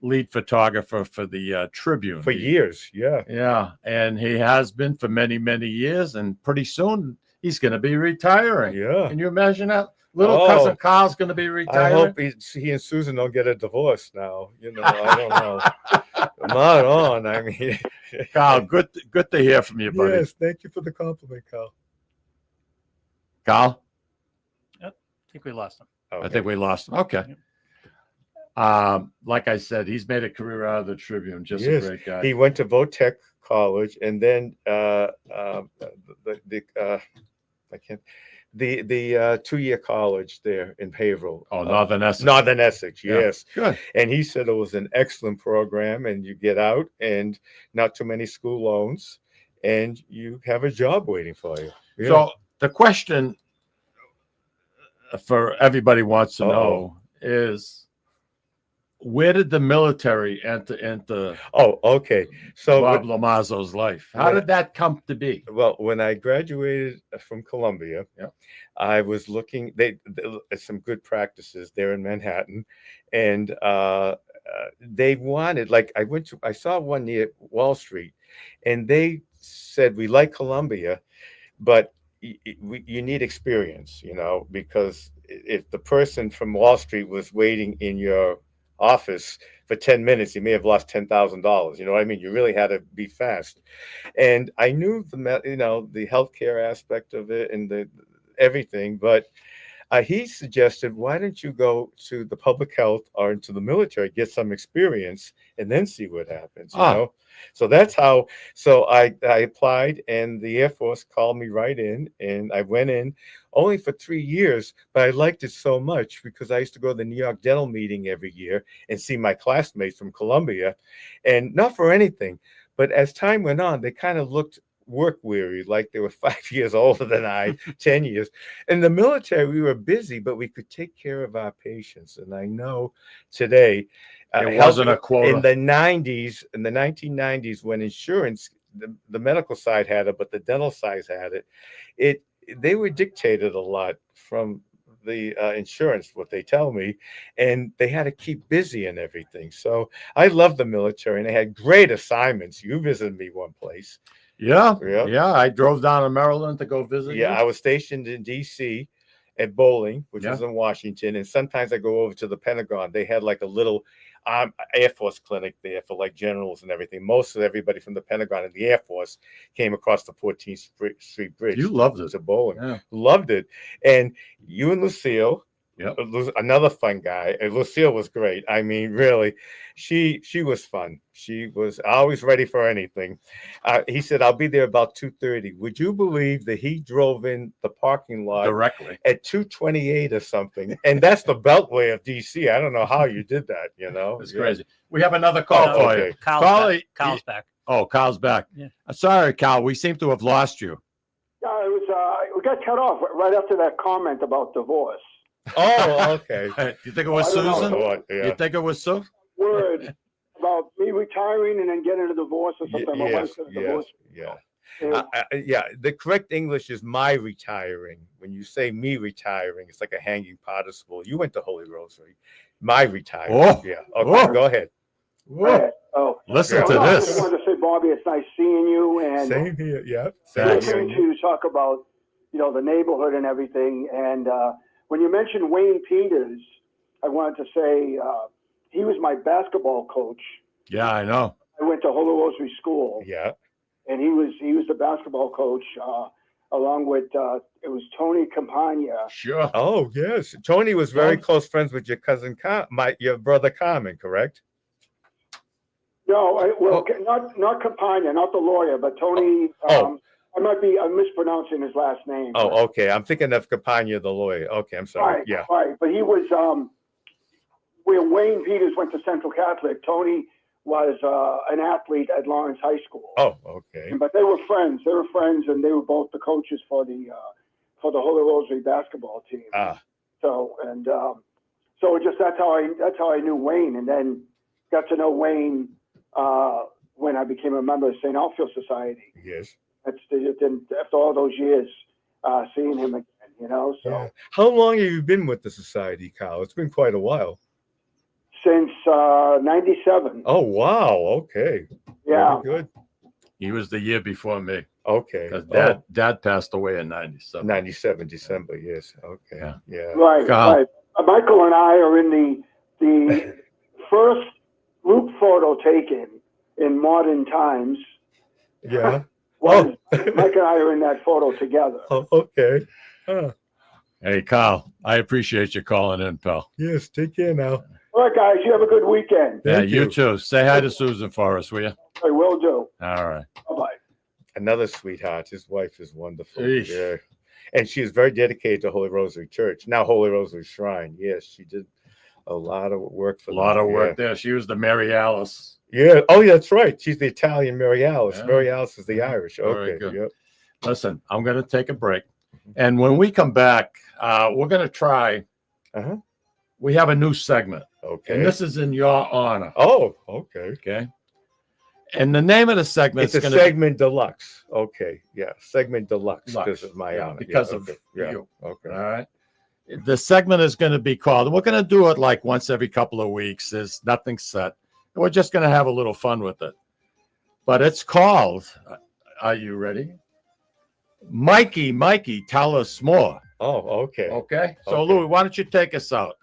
lead photographer for the Tribune for years. Yeah, and he has been for many, many years, and pretty soon he's going to be retiring. Yeah, can you imagine that? Little cousin Carl's going to be retiring. I hope he and Susan don't get a divorce now. I don't know. Not on. I mean, Carl, good to hear from you, buddy. Yes, thank you for the compliment, Carl. Carl? Yep, I think we lost him. Okay. I think we lost him. Okay. Yep. Like I said, he's made a career out of the Tribune. Just a great guy. He went to Votech College, and then the 2-year college there in Haverhill. Oh, Northern Essex. Northern Essex, yes. Yeah. Good. And he said it was an excellent program, and you get out and not too many school loans, and you have a job waiting for you. Yeah. So the question for everybody wants to know is, where did the military enter into so Bob Lomazzo's life? How did that come to be? Well, when I graduated from Columbia, I was looking. They some good practices there in Manhattan, and they wanted, like, I saw one near Wall Street, and they said, we like Columbia, but you need experience, because if the person from Wall Street was waiting in your office for 10 minutes, you may have lost $10,000. You know what I mean? You really had to be fast. And I knew the healthcare aspect of it and the everything, but he suggested, why don't you go to the public health or into the military, get some experience, and then see what happens, you know? So that's how, I applied, and the Air Force called me right in, and I went in only for 3 years, but I liked it so much because I used to go to the New York Dental meeting every year and see my classmates from Columbia, and not for anything, but as time went on, they kind of looked work weary, like they were 5 years older than I, 10 years. In the military, we were busy, but we could take care of our patients. And I know today, it wasn't a quota. In the 1990s, when insurance, the medical side had it, but the dental side had it, they were dictated a lot from the insurance, what they tell me, and they had to keep busy and everything. So I love the military, and they had great assignments. You visited me one place. Yeah. I drove down to Maryland to go visit. Yeah, I was stationed in D.C. at Bowling, which is in Washington, and sometimes I go over to the Pentagon. They had like a little Air Force clinic there for like generals and everything. Most of everybody from the Pentagon and the Air Force came across the 14th Street Bridge. You loved it. To Bowling. Loved it. And you and Lucille, another fun guy. And Lucille was great. I mean, really, she was fun. She was always ready for anything. He said, I'll be there about 2:30. Would you believe that he drove in the parking lot directly at 2:28 or something? And that's the beltway of DC. I don't know how you did that, It's crazy. We have another call for you. Carl's back. Oh, Carl's back. Yeah. Sorry, Carl. We seem to have lost you. Yeah, it was. We got cut off right after that comment about divorce. Oh, okay. You think it was Susan? You think it was Sue? Word about me retiring and then getting a divorce or something. My wife's getting a divorce. The correct English is my retiring. When you say me retiring, it's like a hanging participle. You went to Holy Rosary. My retiring. Go ahead. Listen to this. I just wanted to say, Bobby, it's nice seeing you. And same here. Yeah. Listening to you talk about, the neighborhood and everything. And when you mentioned Wayne Peters, I wanted to say he was my basketball coach. Yeah, I know. I went to Holy Rosary School. Yeah. And he was the basketball coach, along with it was Tony Campagna. Sure. Oh yes, Tony was very close friends with your cousin, your brother Carmen, correct? No, not Campagna, not the lawyer, but Tony. I'm mispronouncing his last name. Oh, okay. I'm thinking of Campagna, the lawyer. Okay, I'm sorry. Right. But he was where Wayne Peters went to Central Catholic. Tony was an athlete at Lawrence High School. Oh, okay. But they were friends. They were friends, and they were both the coaches for the Holy Rosary basketball team. So that's how I knew Wayne, and then got to know Wayne when I became a member of St. Alpheus Society. Yes. After all those years, seeing him again, So yeah. How long have you been with the society, Kyle? It's been quite a while. Since '97. Oh wow! Okay. Yeah. Very good. He was the year before me. Okay. Because Dad passed away in '97. '97 December. Yes. Okay. Yeah. Right. Right. Michael and I are in the first group photo taken in modern times. Yeah. Mike and I are in that photo together. Oh, okay. Huh. Hey, Kyle, I appreciate you calling in, pal. Yes. Take care now. All right, guys. You have a good weekend. Yeah, you too. Say hi to Susan for us, will you? I will do. All right. Bye-bye. Another sweetheart. His wife is wonderful. Eesh. Yeah. And she is very dedicated to Holy Rosary Church. Now Holy Rosary Shrine. Yes, she did a lot of work for A lot them. of work there. She was the Mary Alice. Yeah. Oh, yeah, that's right. She's the Italian Mary Alice. Yeah. Mary Alice is the Irish. Very Okay. good. Yep. Listen, I'm going to take a break. And when we come back, we're going to try. We have a new segment. Okay. And this is in your honor. Oh, okay. Okay. And the name of the segment It's is a going to segment deluxe. Okay. Yeah. Segment deluxe. This is my honor. because Yeah, of okay. Yeah. you. Okay. All right. The segment is going to be called, and we're going to do it like once every couple of weeks. There's nothing set. And we're just going to have a little fun with it. But it's called, are you ready? Mikey, tell us more. Oh, okay. Okay. So, Okay. Louis, why don't you take us out?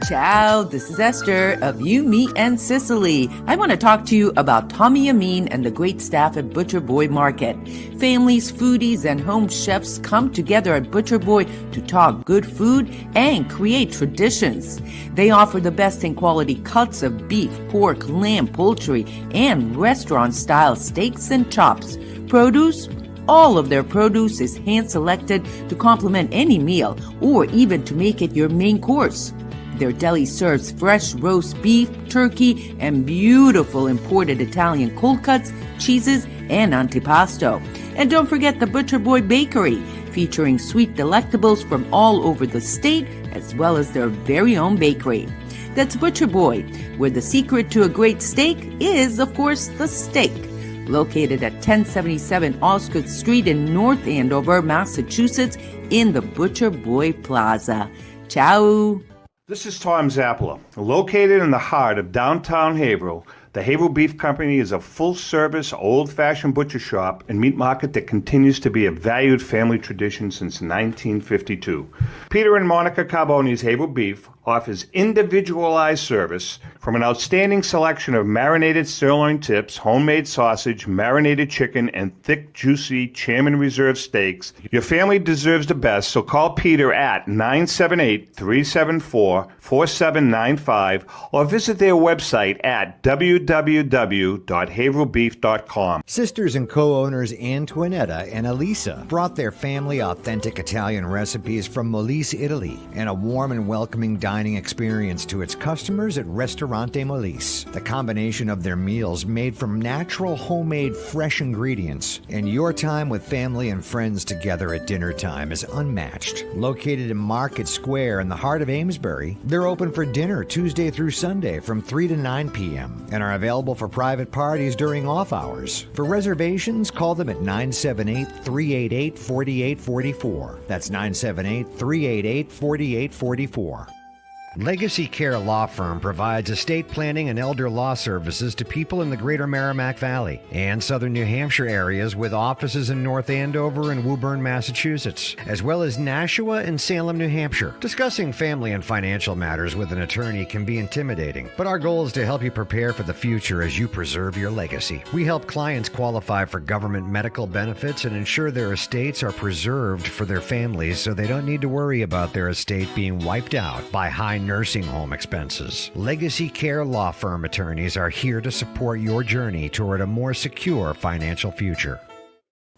Ciao, this is Esther of You, Me, and Sicily. I want to talk to you about Tommy Amin and the great staff at Butcher Boy Market. Families, foodies, and home chefs come together at Butcher Boy to talk good food and create traditions. They offer the best in quality cuts of beef, pork, lamb, poultry, and restaurant-style steaks and chops. Produce? All of their produce is hand-selected to complement any meal or even to make it your main course. Their deli serves fresh roast beef, turkey, and beautiful imported Italian cold cuts, cheeses, and antipasto. And don't forget the Butcher Boy Bakery, featuring sweet delectables from all over the state, as well as their very own bakery. That's Butcher Boy, where the secret to a great steak is, of course, the steak. Located at 1077 Osgood Street in North Andover, Massachusetts, in the Butcher Boy Plaza. Ciao! This is Tom Zappala. Located in the heart of downtown Haverhill, the Haverhill Beef Company is a full-service, old-fashioned butcher shop and meat market that continues to be a valued family tradition since 1952. Peter and Monica Carboni's Haverhill Beef offers individualized service from an outstanding selection of marinated sirloin tips, homemade sausage, marinated chicken, and thick, juicy Chairman Reserve steaks. Your family deserves the best, so call Peter at 978-374-4795 or visit their website at www.haverhillbeef.com. Sisters and co-owners Antoinetta and Elisa brought their family authentic Italian recipes from Molise, Italy, and a warm and welcoming dining experience to its customers at Ristorante Molise. The combination of their meals made from natural, homemade, fresh ingredients, and your time with family and friends together at dinner time is unmatched. Located in Market Square in the heart of Amesbury, they're open for dinner Tuesday through Sunday from 3 to 9 p.m. and are available for private parties during off hours. For reservations, call them at 978-388-4844. That's 978-388-4844. Legacy Care Law Firm provides estate planning and elder law services to people in the greater Merrimack Valley and southern New Hampshire areas with offices in North Andover and Woburn, Massachusetts, as well as Nashua and Salem, New Hampshire. Discussing family and financial matters with an attorney can be intimidating, but our goal is to help you prepare for the future as you preserve your legacy. We help clients qualify for government medical benefits and ensure their estates are preserved for their families so they don't need to worry about their estate being wiped out by high nursing home expenses. Legacy Care Law Firm attorneys are here to support your journey toward a more secure financial future.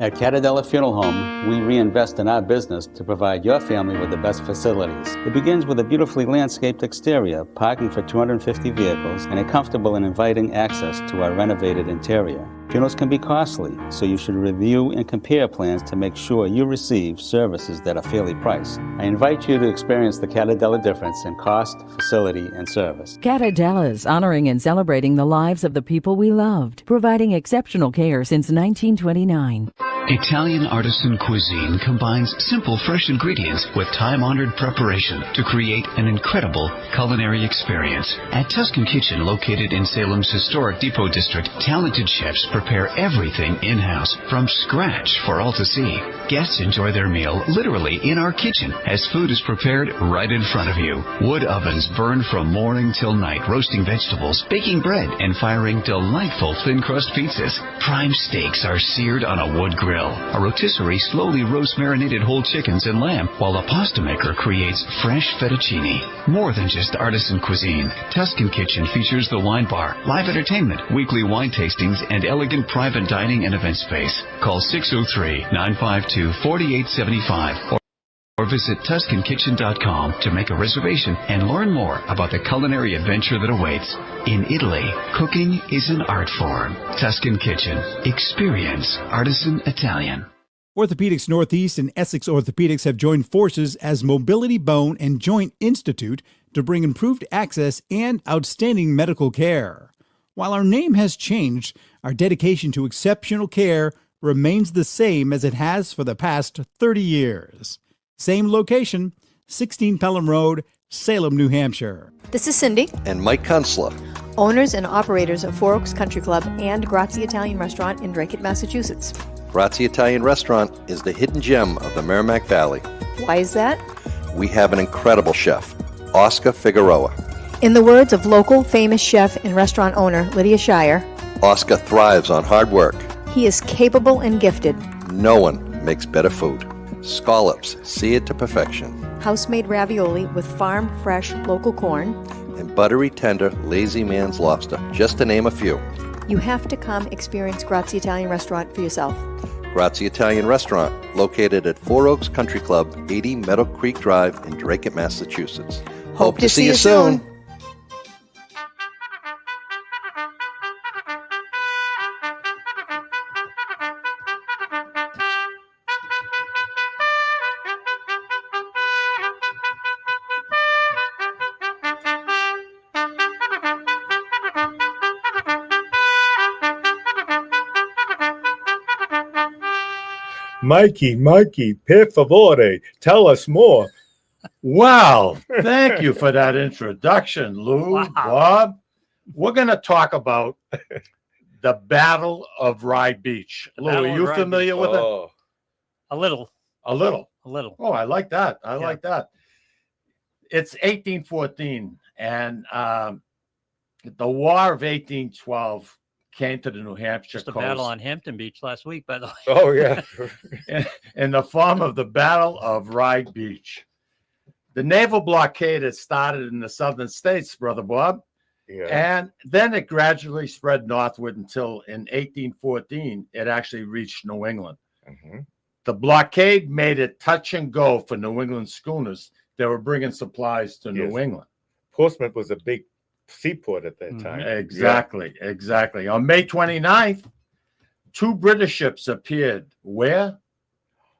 At Catadella Funeral Home, we reinvest in our business to provide your family with the best facilities. It begins with a beautifully landscaped exterior, parking for 250 vehicles, and a comfortable and inviting access to our renovated interior. Funerals can be costly, so you should review and compare plans to make sure you receive services that are fairly priced. I invite you to experience the Catadella difference in cost, facility, and service. Catadella's, honoring and celebrating the lives of the people we loved, providing exceptional care since 1929. Italian artisan cuisine combines simple, fresh ingredients with time-honored preparation to create an incredible culinary experience. At Tuscan Kitchen, located in Salem's historic Depot District, talented chefs prepare everything in-house from scratch for all to see. Guests enjoy their meal literally in our kitchen as food is prepared right in front of you. Wood ovens burn from morning till night, roasting vegetables, baking bread, and firing delightful thin-crust pizzas. Prime steaks are seared on a wood grill. A rotisserie slowly roasts marinated whole chickens and lamb, while a pasta maker creates fresh fettuccine. More than just artisan cuisine, Tuscan Kitchen features the wine bar, live entertainment, weekly wine tastings, and elegant private dining and event space. Call 603-952-4875 or visit TuscanKitchen.com to make a reservation and learn more about the culinary adventure that awaits. In Italy, cooking is an art form. Tuscan Kitchen. Experience artisan Italian. Orthopedics Northeast and Essex Orthopedics have joined forces as Mobility Bone and Joint Institute to bring improved access and outstanding medical care. While our name has changed, our dedication to exceptional care remains the same as it has for the past 30 years. Same location, 16 Pelham Road, Salem, New Hampshire. This is Cindy, And Mike Kunstler. owners and operators of Four Oaks Country Club and Grazie Italian Restaurant in Drake, Massachusetts. Grazie Italian Restaurant is the hidden gem of the Merrimack Valley. Why is that? We have an incredible chef, Oscar Figueroa. In the words of local famous chef and restaurant owner Lydia Shire, Oscar thrives on hard work. he is capable and gifted. No one makes better food. Scallops, seared to perfection. House-made ravioli with farm-fresh local corn. And buttery, tender, lazy man's lobster, just to name a few. You have to come experience Grazie Italian Restaurant for yourself. Grazie Italian Restaurant, located at Four Oaks Country Club, 80 Meadow Creek Drive in Drake, Massachusetts. Hope to see you soon. Mikey, per favore, tell us more. Wow. Thank you for that introduction, Lou, Wow. Bob. We're going to talk about the Battle of Rye Beach. Lou, Battle are of you Rye familiar with it? A little. A little. Oh, I like that. I Yeah. like that. It's 1814, and the War of 1812 came to the New Hampshire Just a coast battle on Hampton Beach last week, by the way. Oh, yeah. in the form of the Battle of Rye Beach. The naval blockade had started in the southern states, Brother Bob, Yeah. and then it gradually spread northward until in 1814 it actually reached New England. Mhm. The blockade made it touch and go for New England schooners that were bringing supplies to New Yes. England. Portsmouth was a big seaport at that time. Exactly. On May 29th, two British ships appeared. Where?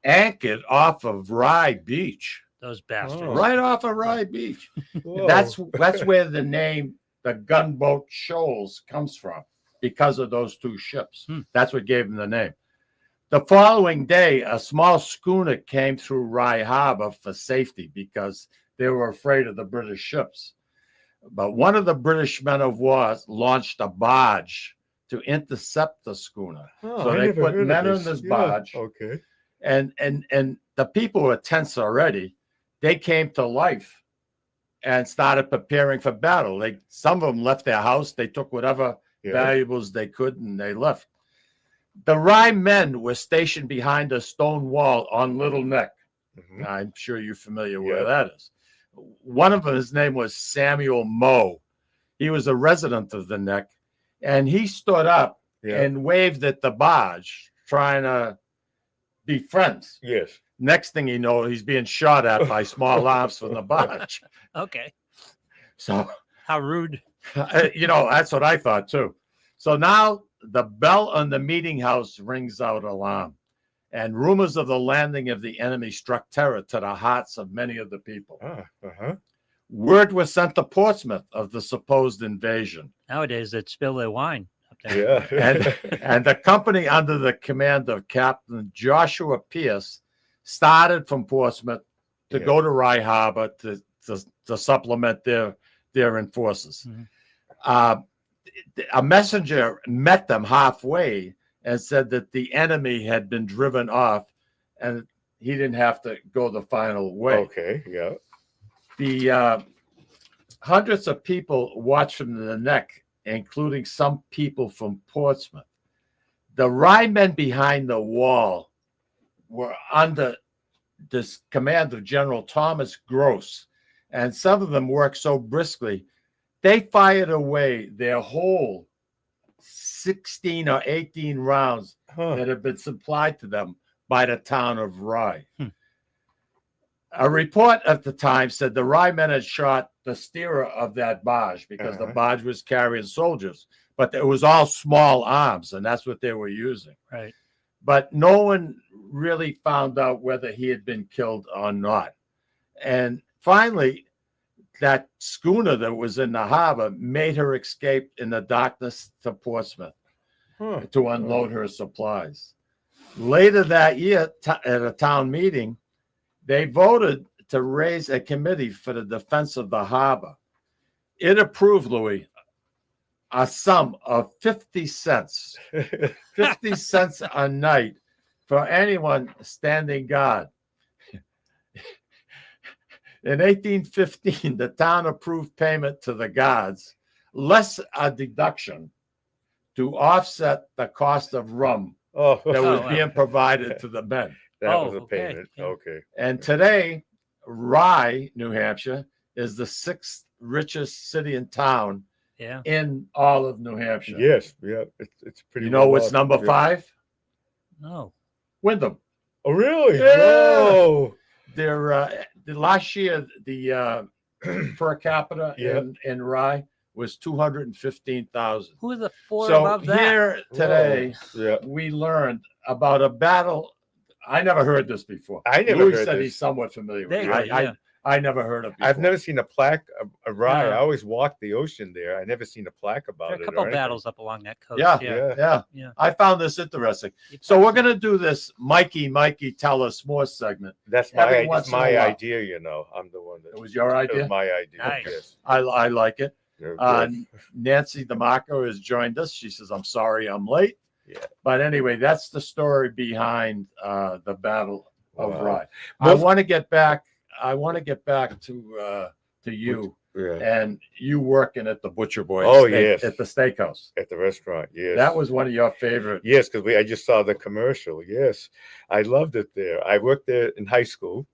Anchored off of Rye Beach. Those bastards. Right off of Rye Beach. Whoa. That's where the name, the gunboat shoals, comes from, because of those two ships. That's what gave them the name. The following day, a small schooner came through Rye Harbor for safety because they were afraid of the British ships. But one of the British men of war launched a barge to intercept the schooner. Oh, So I they never put heard of men this. on this Yeah, barge, Okay. and the people were tense already. They came to life and started preparing for battle. Some of them left their house. They took whatever Yeah. valuables they could, and they left. The Rye men were stationed behind a stone wall on Little Neck. Mhm. I'm sure you're familiar Yeah. where that is. One of them, his name was Samuel Moe. He was a resident of the Neck, and he stood up Yeah. and waved at the barge, trying to be friends. Yes. Next thing you know, he's being shot at by small arms from the barge. Okay. So, how rude. That's what I thought too. So now the bell on the meeting house rings out alarm, and rumors of the landing of the enemy struck terror to the hearts of many of the people. Word was sent to Portsmouth of the supposed invasion. Nowadays, they'd spill their wine up there. Yeah. and the company under the command of Captain Joshua Pierce started from Portsmouth to go to Rye Harbor to supplement their enforces. A messenger met them halfway and said that the enemy had been driven off and he didn't have to go the final way. Okay, yeah. The hundreds of people watched from the neck, including some people from Portsmouth. The Rye men behind the wall were under this command of General Thomas Gross, and some of them worked so briskly, they fired away their whole 16 or 18 rounds that had been supplied to them by the town of Rye. A report at the time said the Rye men had shot the steerer of that barge because the barge was carrying soldiers, but it was all small arms, and that's what they were using. Right. But no one really found out whether he had been killed or not. And finally, that schooner that was in the harbor made her escape in the darkness to Portsmouth to unload her supplies. Later that year, at a town meeting, they voted to raise a committee for the defense of the harbor. It approved, Louis, a sum of 50 cents, 50 cents a night for anyone standing guard. In 1815, the town approved payment to the guards, less a deduction to offset the cost of rum that was being provided to the men. That was a payment. Okay. And today, Rye, New Hampshire, is the 6th richest city and town in all of New Hampshire. Yes, yeah, it's pretty. You know what's number 5? No. Wyndham. Oh, really? Yeah. Oh. They're the last year the per capita in Rye was 215,000. Who are the 4 So above that? here today, we learned about a battle. I never heard this before. I never Louis heard said this. he's somewhat familiar with There it. you go, I never heard of it before. I've never seen a plaque of Rye. No. I always walked the ocean there. I never seen a plaque about There are it. a couple or anything. battles up along that coast. Yeah. I found this interesting. So we're going to do this Mikey, tell us more segment. That's Every my, once it's in a my while. idea, you know. I'm the one that. It was your idea? It was my idea. Nice. Yes. I like it. You're good. Nancy DeMarco has joined us. She says, I'm sorry I'm late. Yeah. But anyway, that's the story behind the Battle of Wow. Rye. I want to get back to you and you working at the Butcher Boy at the steakhouse. At the restaurant, yes. That was one of your favorite. Yes, because I just saw the commercial. Yes. I loved it there. I worked there in high school.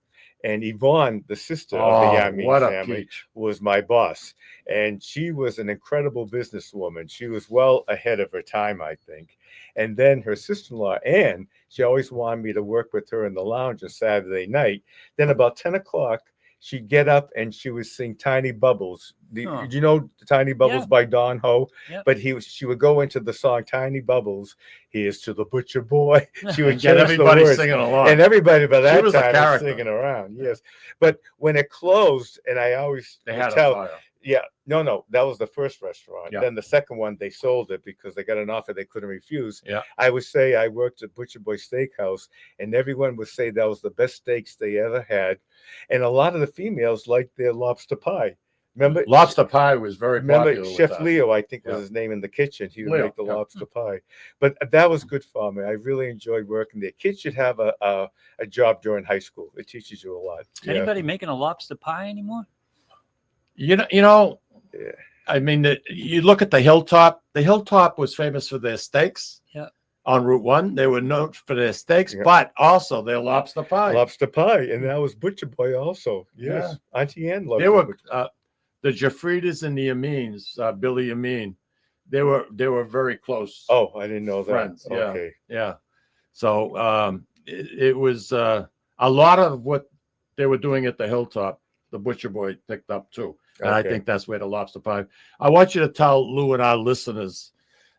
And Yvonne, the sister of the Yamin what a family, peach. was my boss. And she was an incredible businesswoman. She was well ahead of her time, I think. And then her sister-in-law, Ann, she always wanted me to work with her in the lounge on Saturday night. Then about 10 o'clock, she'd get up and she would sing Tiny Bubbles. Did you know Tiny Bubbles by Don Ho? Yep. But she would go into the song Tiny Bubbles. Here's to the butcher boy. She would Get change everybody the words. singing along. And everybody by that was a time was character. singing around. Yes. But when it closed, and I always They had a tell, fire. yeah, no, that was the first restaurant. Yeah. Then the second one, they sold it because they got an offer they couldn't refuse. Yeah. I would say I worked at Butcher Boy Steakhouse, and everyone would say that was the best steaks they ever had. And a lot of the females liked their lobster pie. Remember, Lobster pie was very popular. remember with Chef us. Leo, I think was Yeah. his name in the kitchen. He would Leo, make the yeah. lobster pie. But that was good for me. I really enjoyed working there. Kids should have a job during high school. It teaches you a lot. Is anybody making a lobster pie anymore? You know. Yeah. I mean, you look at the Hilltop. The Hilltop was famous for their steaks. Yeah. On Route 1, they were known for their steaks, Yeah. but also their lobster pie. Lobster pie, and that was Butcher Boy also. Yes, Auntie Ann loved They were Butcher. the Jafridas and the Amins, Billy Amin. They were very close. Oh, I didn't know that. Friends. Yeah. Okay. Yeah. So it was a lot of what they were doing at the Hilltop. The Butcher Boy picked up too, and I think that's where the lobster pie. I want you to tell Lou and our listeners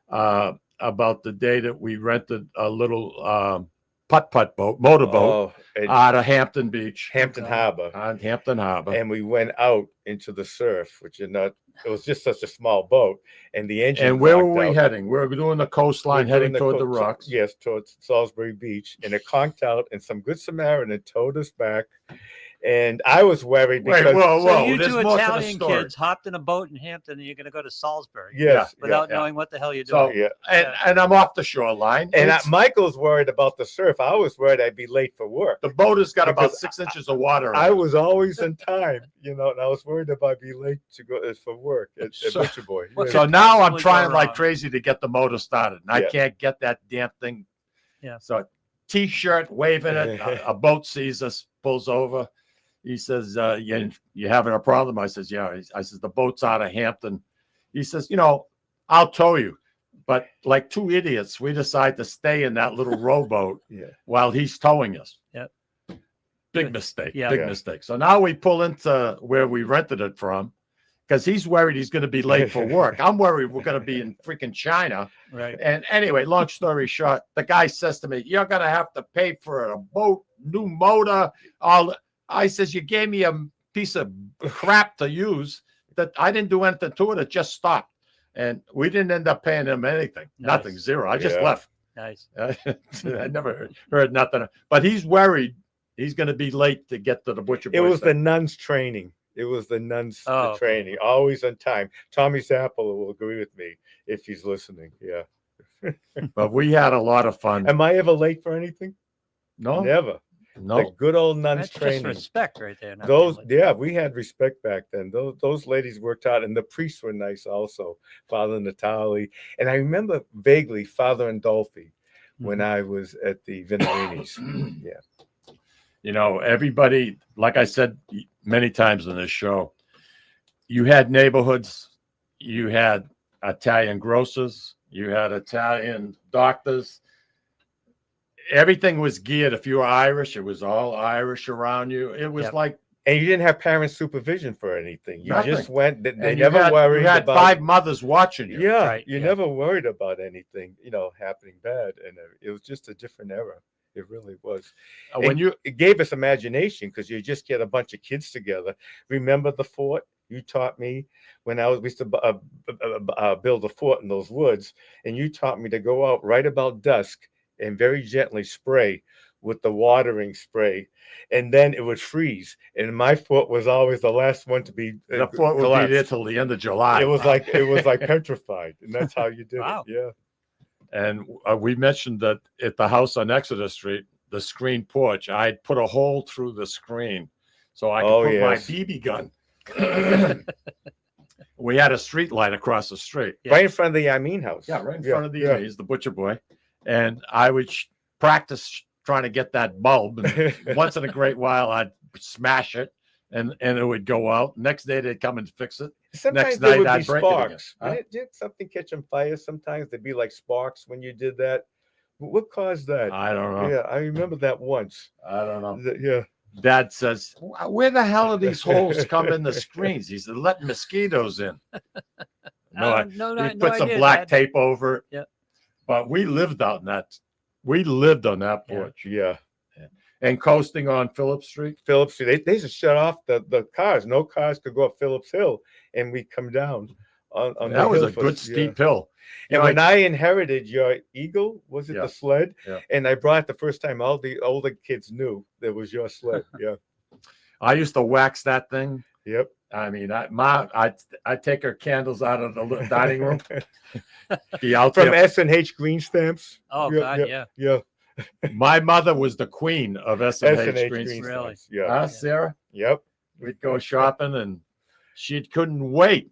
about the day that we rented a little putt-putt boat, motorboat, out of Hampton Beach. Hampton Harbor. On Hampton Harbor. And we went out into the surf, which it was just such a small boat. And the engine. And where were we heading? We were doing the coastline, heading toward the rocks. Yes, towards Salisbury Beach. And it conked out, and some good Samaritan towed us back. And I was worried because So you two Italian kids hopped in a boat in Hampton, and you're going to go to Salisbury, without knowing what the hell you're doing. And I'm off the shoreline. And Michael's worried about the surf. I was worried I'd be late for work. The boat has got about 6 inches of water. I was always in time, and I was worried if I'd be late to go for work at Butcher Boy. So now I'm trying like crazy to get the motor started, and I can't get that damn thing. Yeah. So T-shirt, waving it. A boat sees us, pulls over. He says, you having a problem? I says, yeah. I says, the boat's out of Hampton. He says, I'll tow you. But like two idiots, we decide to stay in that little rowboat while he's towing us. Yep. Big mistake. Yeah. Big mistake. So now we pull into where we rented it from because he's worried he's going to be late for work. I'm worried we're going to be in freaking China. Right. And anyway, long story short, the guy says to me, you're going to have to pay for a boat, new motor, all. I says, you gave me a piece of crap to use that I didn't do anything to it. It just stopped. And we didn't end up paying him anything. Nice. Nothing, zero. I just left. Nice. I never heard nothing. But he's worried he's going to be late to get to the Butcher Boy. It was the nuns training. It was the nuns training. Always on time. Tommy Zappa will agree with me if he's listening. Yeah. But we had a lot of fun. Am I ever late for anything? No. Never. No, the good old nuns That's training. just respect right there. We had respect back then. Those ladies worked out, and the priests were nice also. Father Natali, and I remember vaguely Father Andolfi when I was at the Vinarini's. Everybody, like I said many times in this show, you had neighborhoods, you had Italian grocers, you had Italian doctors. Everything was geared. If you were Irish, it was all Irish around you. It was like, and you didn't have parent supervision for anything. You nothing. Just went. They and never worried. You had about, 5 mothers watching you. Yeah, right, you never worried about anything, happening bad, and it was just a different era. It really was. It gave us imagination because you just get a bunch of kids together. Remember the fort? You taught me when we used to build a fort in those woods, and you taught me to go out right about dusk and very gently spray with the watering spray, and then it would freeze. And my fort was always the last one to be. The fort would be there till the end of July. It was like petrified, and that's how you did it. Yeah. And we mentioned that at the house on Exeter Street, the screen porch, I'd put a hole through the screen so I could put my BB gun. We had a street light across the street, right in front of the Yamin house. Yeah, right in front of the Yamin, the Butcher Boy. And I would practice trying to get that bulb. And once in a great while, I'd smash it, and it would go out. Next day, they'd come and fix it. Sometimes Next night, I'd break sparks. it again. Did something catch on fire? Sometimes there'd be like sparks when you did that. What caused that? I don't know. Yeah, I remember that once. I don't know. Yeah. Dad says, where the hell are these holes come in the screens? He said, letting mosquitoes in. We put some black tape over it. Yeah. But we lived out in that. We lived on that porch. Yeah. And coasting on Phillips Street. Phillips Street. They used to shut off the cars. No cars could go up Phillips Hill, and we'd come down on that was hill a good steep hill. And when I inherited your Eagle, was it the sled? Yeah. And I brought it the first time. All the older kids knew that was your sled. Yeah. I used to wax that thing. Yep. I mean, I take her candles out of the dining room. Be out from there. S&H green stamps. Oh, God, yeah. My mother was the queen of S&H green stamps. Really? Yeah. Sarah? Yep. We'd go shopping, and she couldn't wait.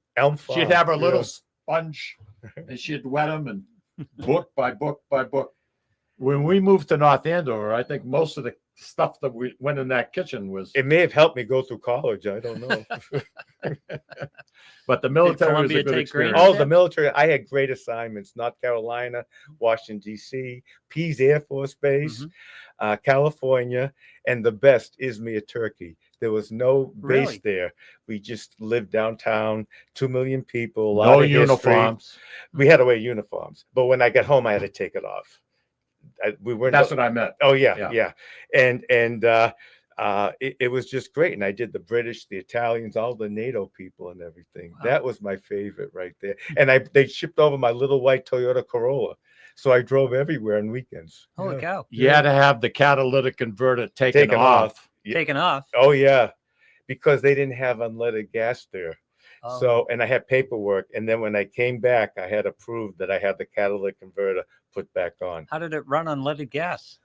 She'd have her little sponge, and she'd wet them, and book by book by book. When we moved to North Andover, I think most of the stuff that we went in that kitchen was. It may have helped me go through college. I don't know. But the military was a good experience. Oh, the military. I had great assignments. North Carolina, Washington, D.C., Pease Air Force Base, California, and the best, Izmir, Turkey. There was no base there. We just lived downtown, 2 million people, a lot of uniforms. History. We had to wear uniforms. But when I got home, I had to take it off. We weren't. That's what I meant. Oh, yeah. And it was just great. And I did the British, the Italians, all the NATO people and everything. Wow. That was my favorite right there. And they shipped over my little white Toyota Corolla. So I drove everywhere on weekends. Holy cow. You had to have the catalytic converter taken off. Taken off. Oh, yeah. Because they didn't have unleaded gas there. Oh. So, and I had paperwork. And then when I came back, I had to prove that I had the catalytic converter put back on. How did it run on unleaded gas?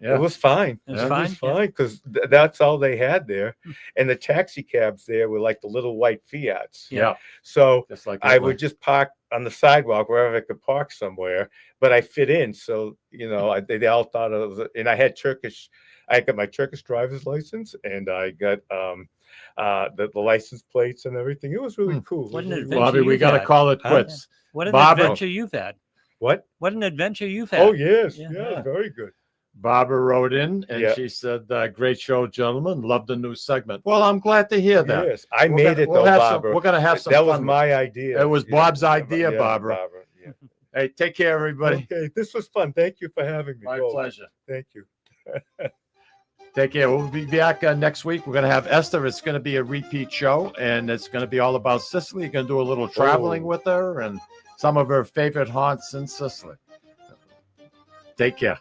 Yeah. It was fine. It was fine because that's all they had there. And the taxi cabs there were like the little white Fiats. Yeah. So I would just park on the sidewalk wherever I could park somewhere, but I fit in. So, they all thought I was, and I got my Turkish driver's license and I got the license plates and everything. It was really cool. What an adventure. Bobby, we got to call it quits. What an adventure you've had. What? What an adventure you've had. Oh, yes. Yeah. Very good. Barbara wrote in and she said, great show, gentlemen. Love the new segment. Well, I'm glad to hear that. Yes, I made it, Barbara. We're going to have some That fun. was my idea. It was Bob's idea, Barbara. Yeah. Hey, take care, everybody. Okay, this was fun. Thank you for having me. My pleasure. Thank you. Take care. We'll be back next week. We're going to have Esther. It's going to be a repeat show, and it's going to be all about Sicily. You're going to do a little traveling with her and some of her favorite haunts in Sicily. Take care.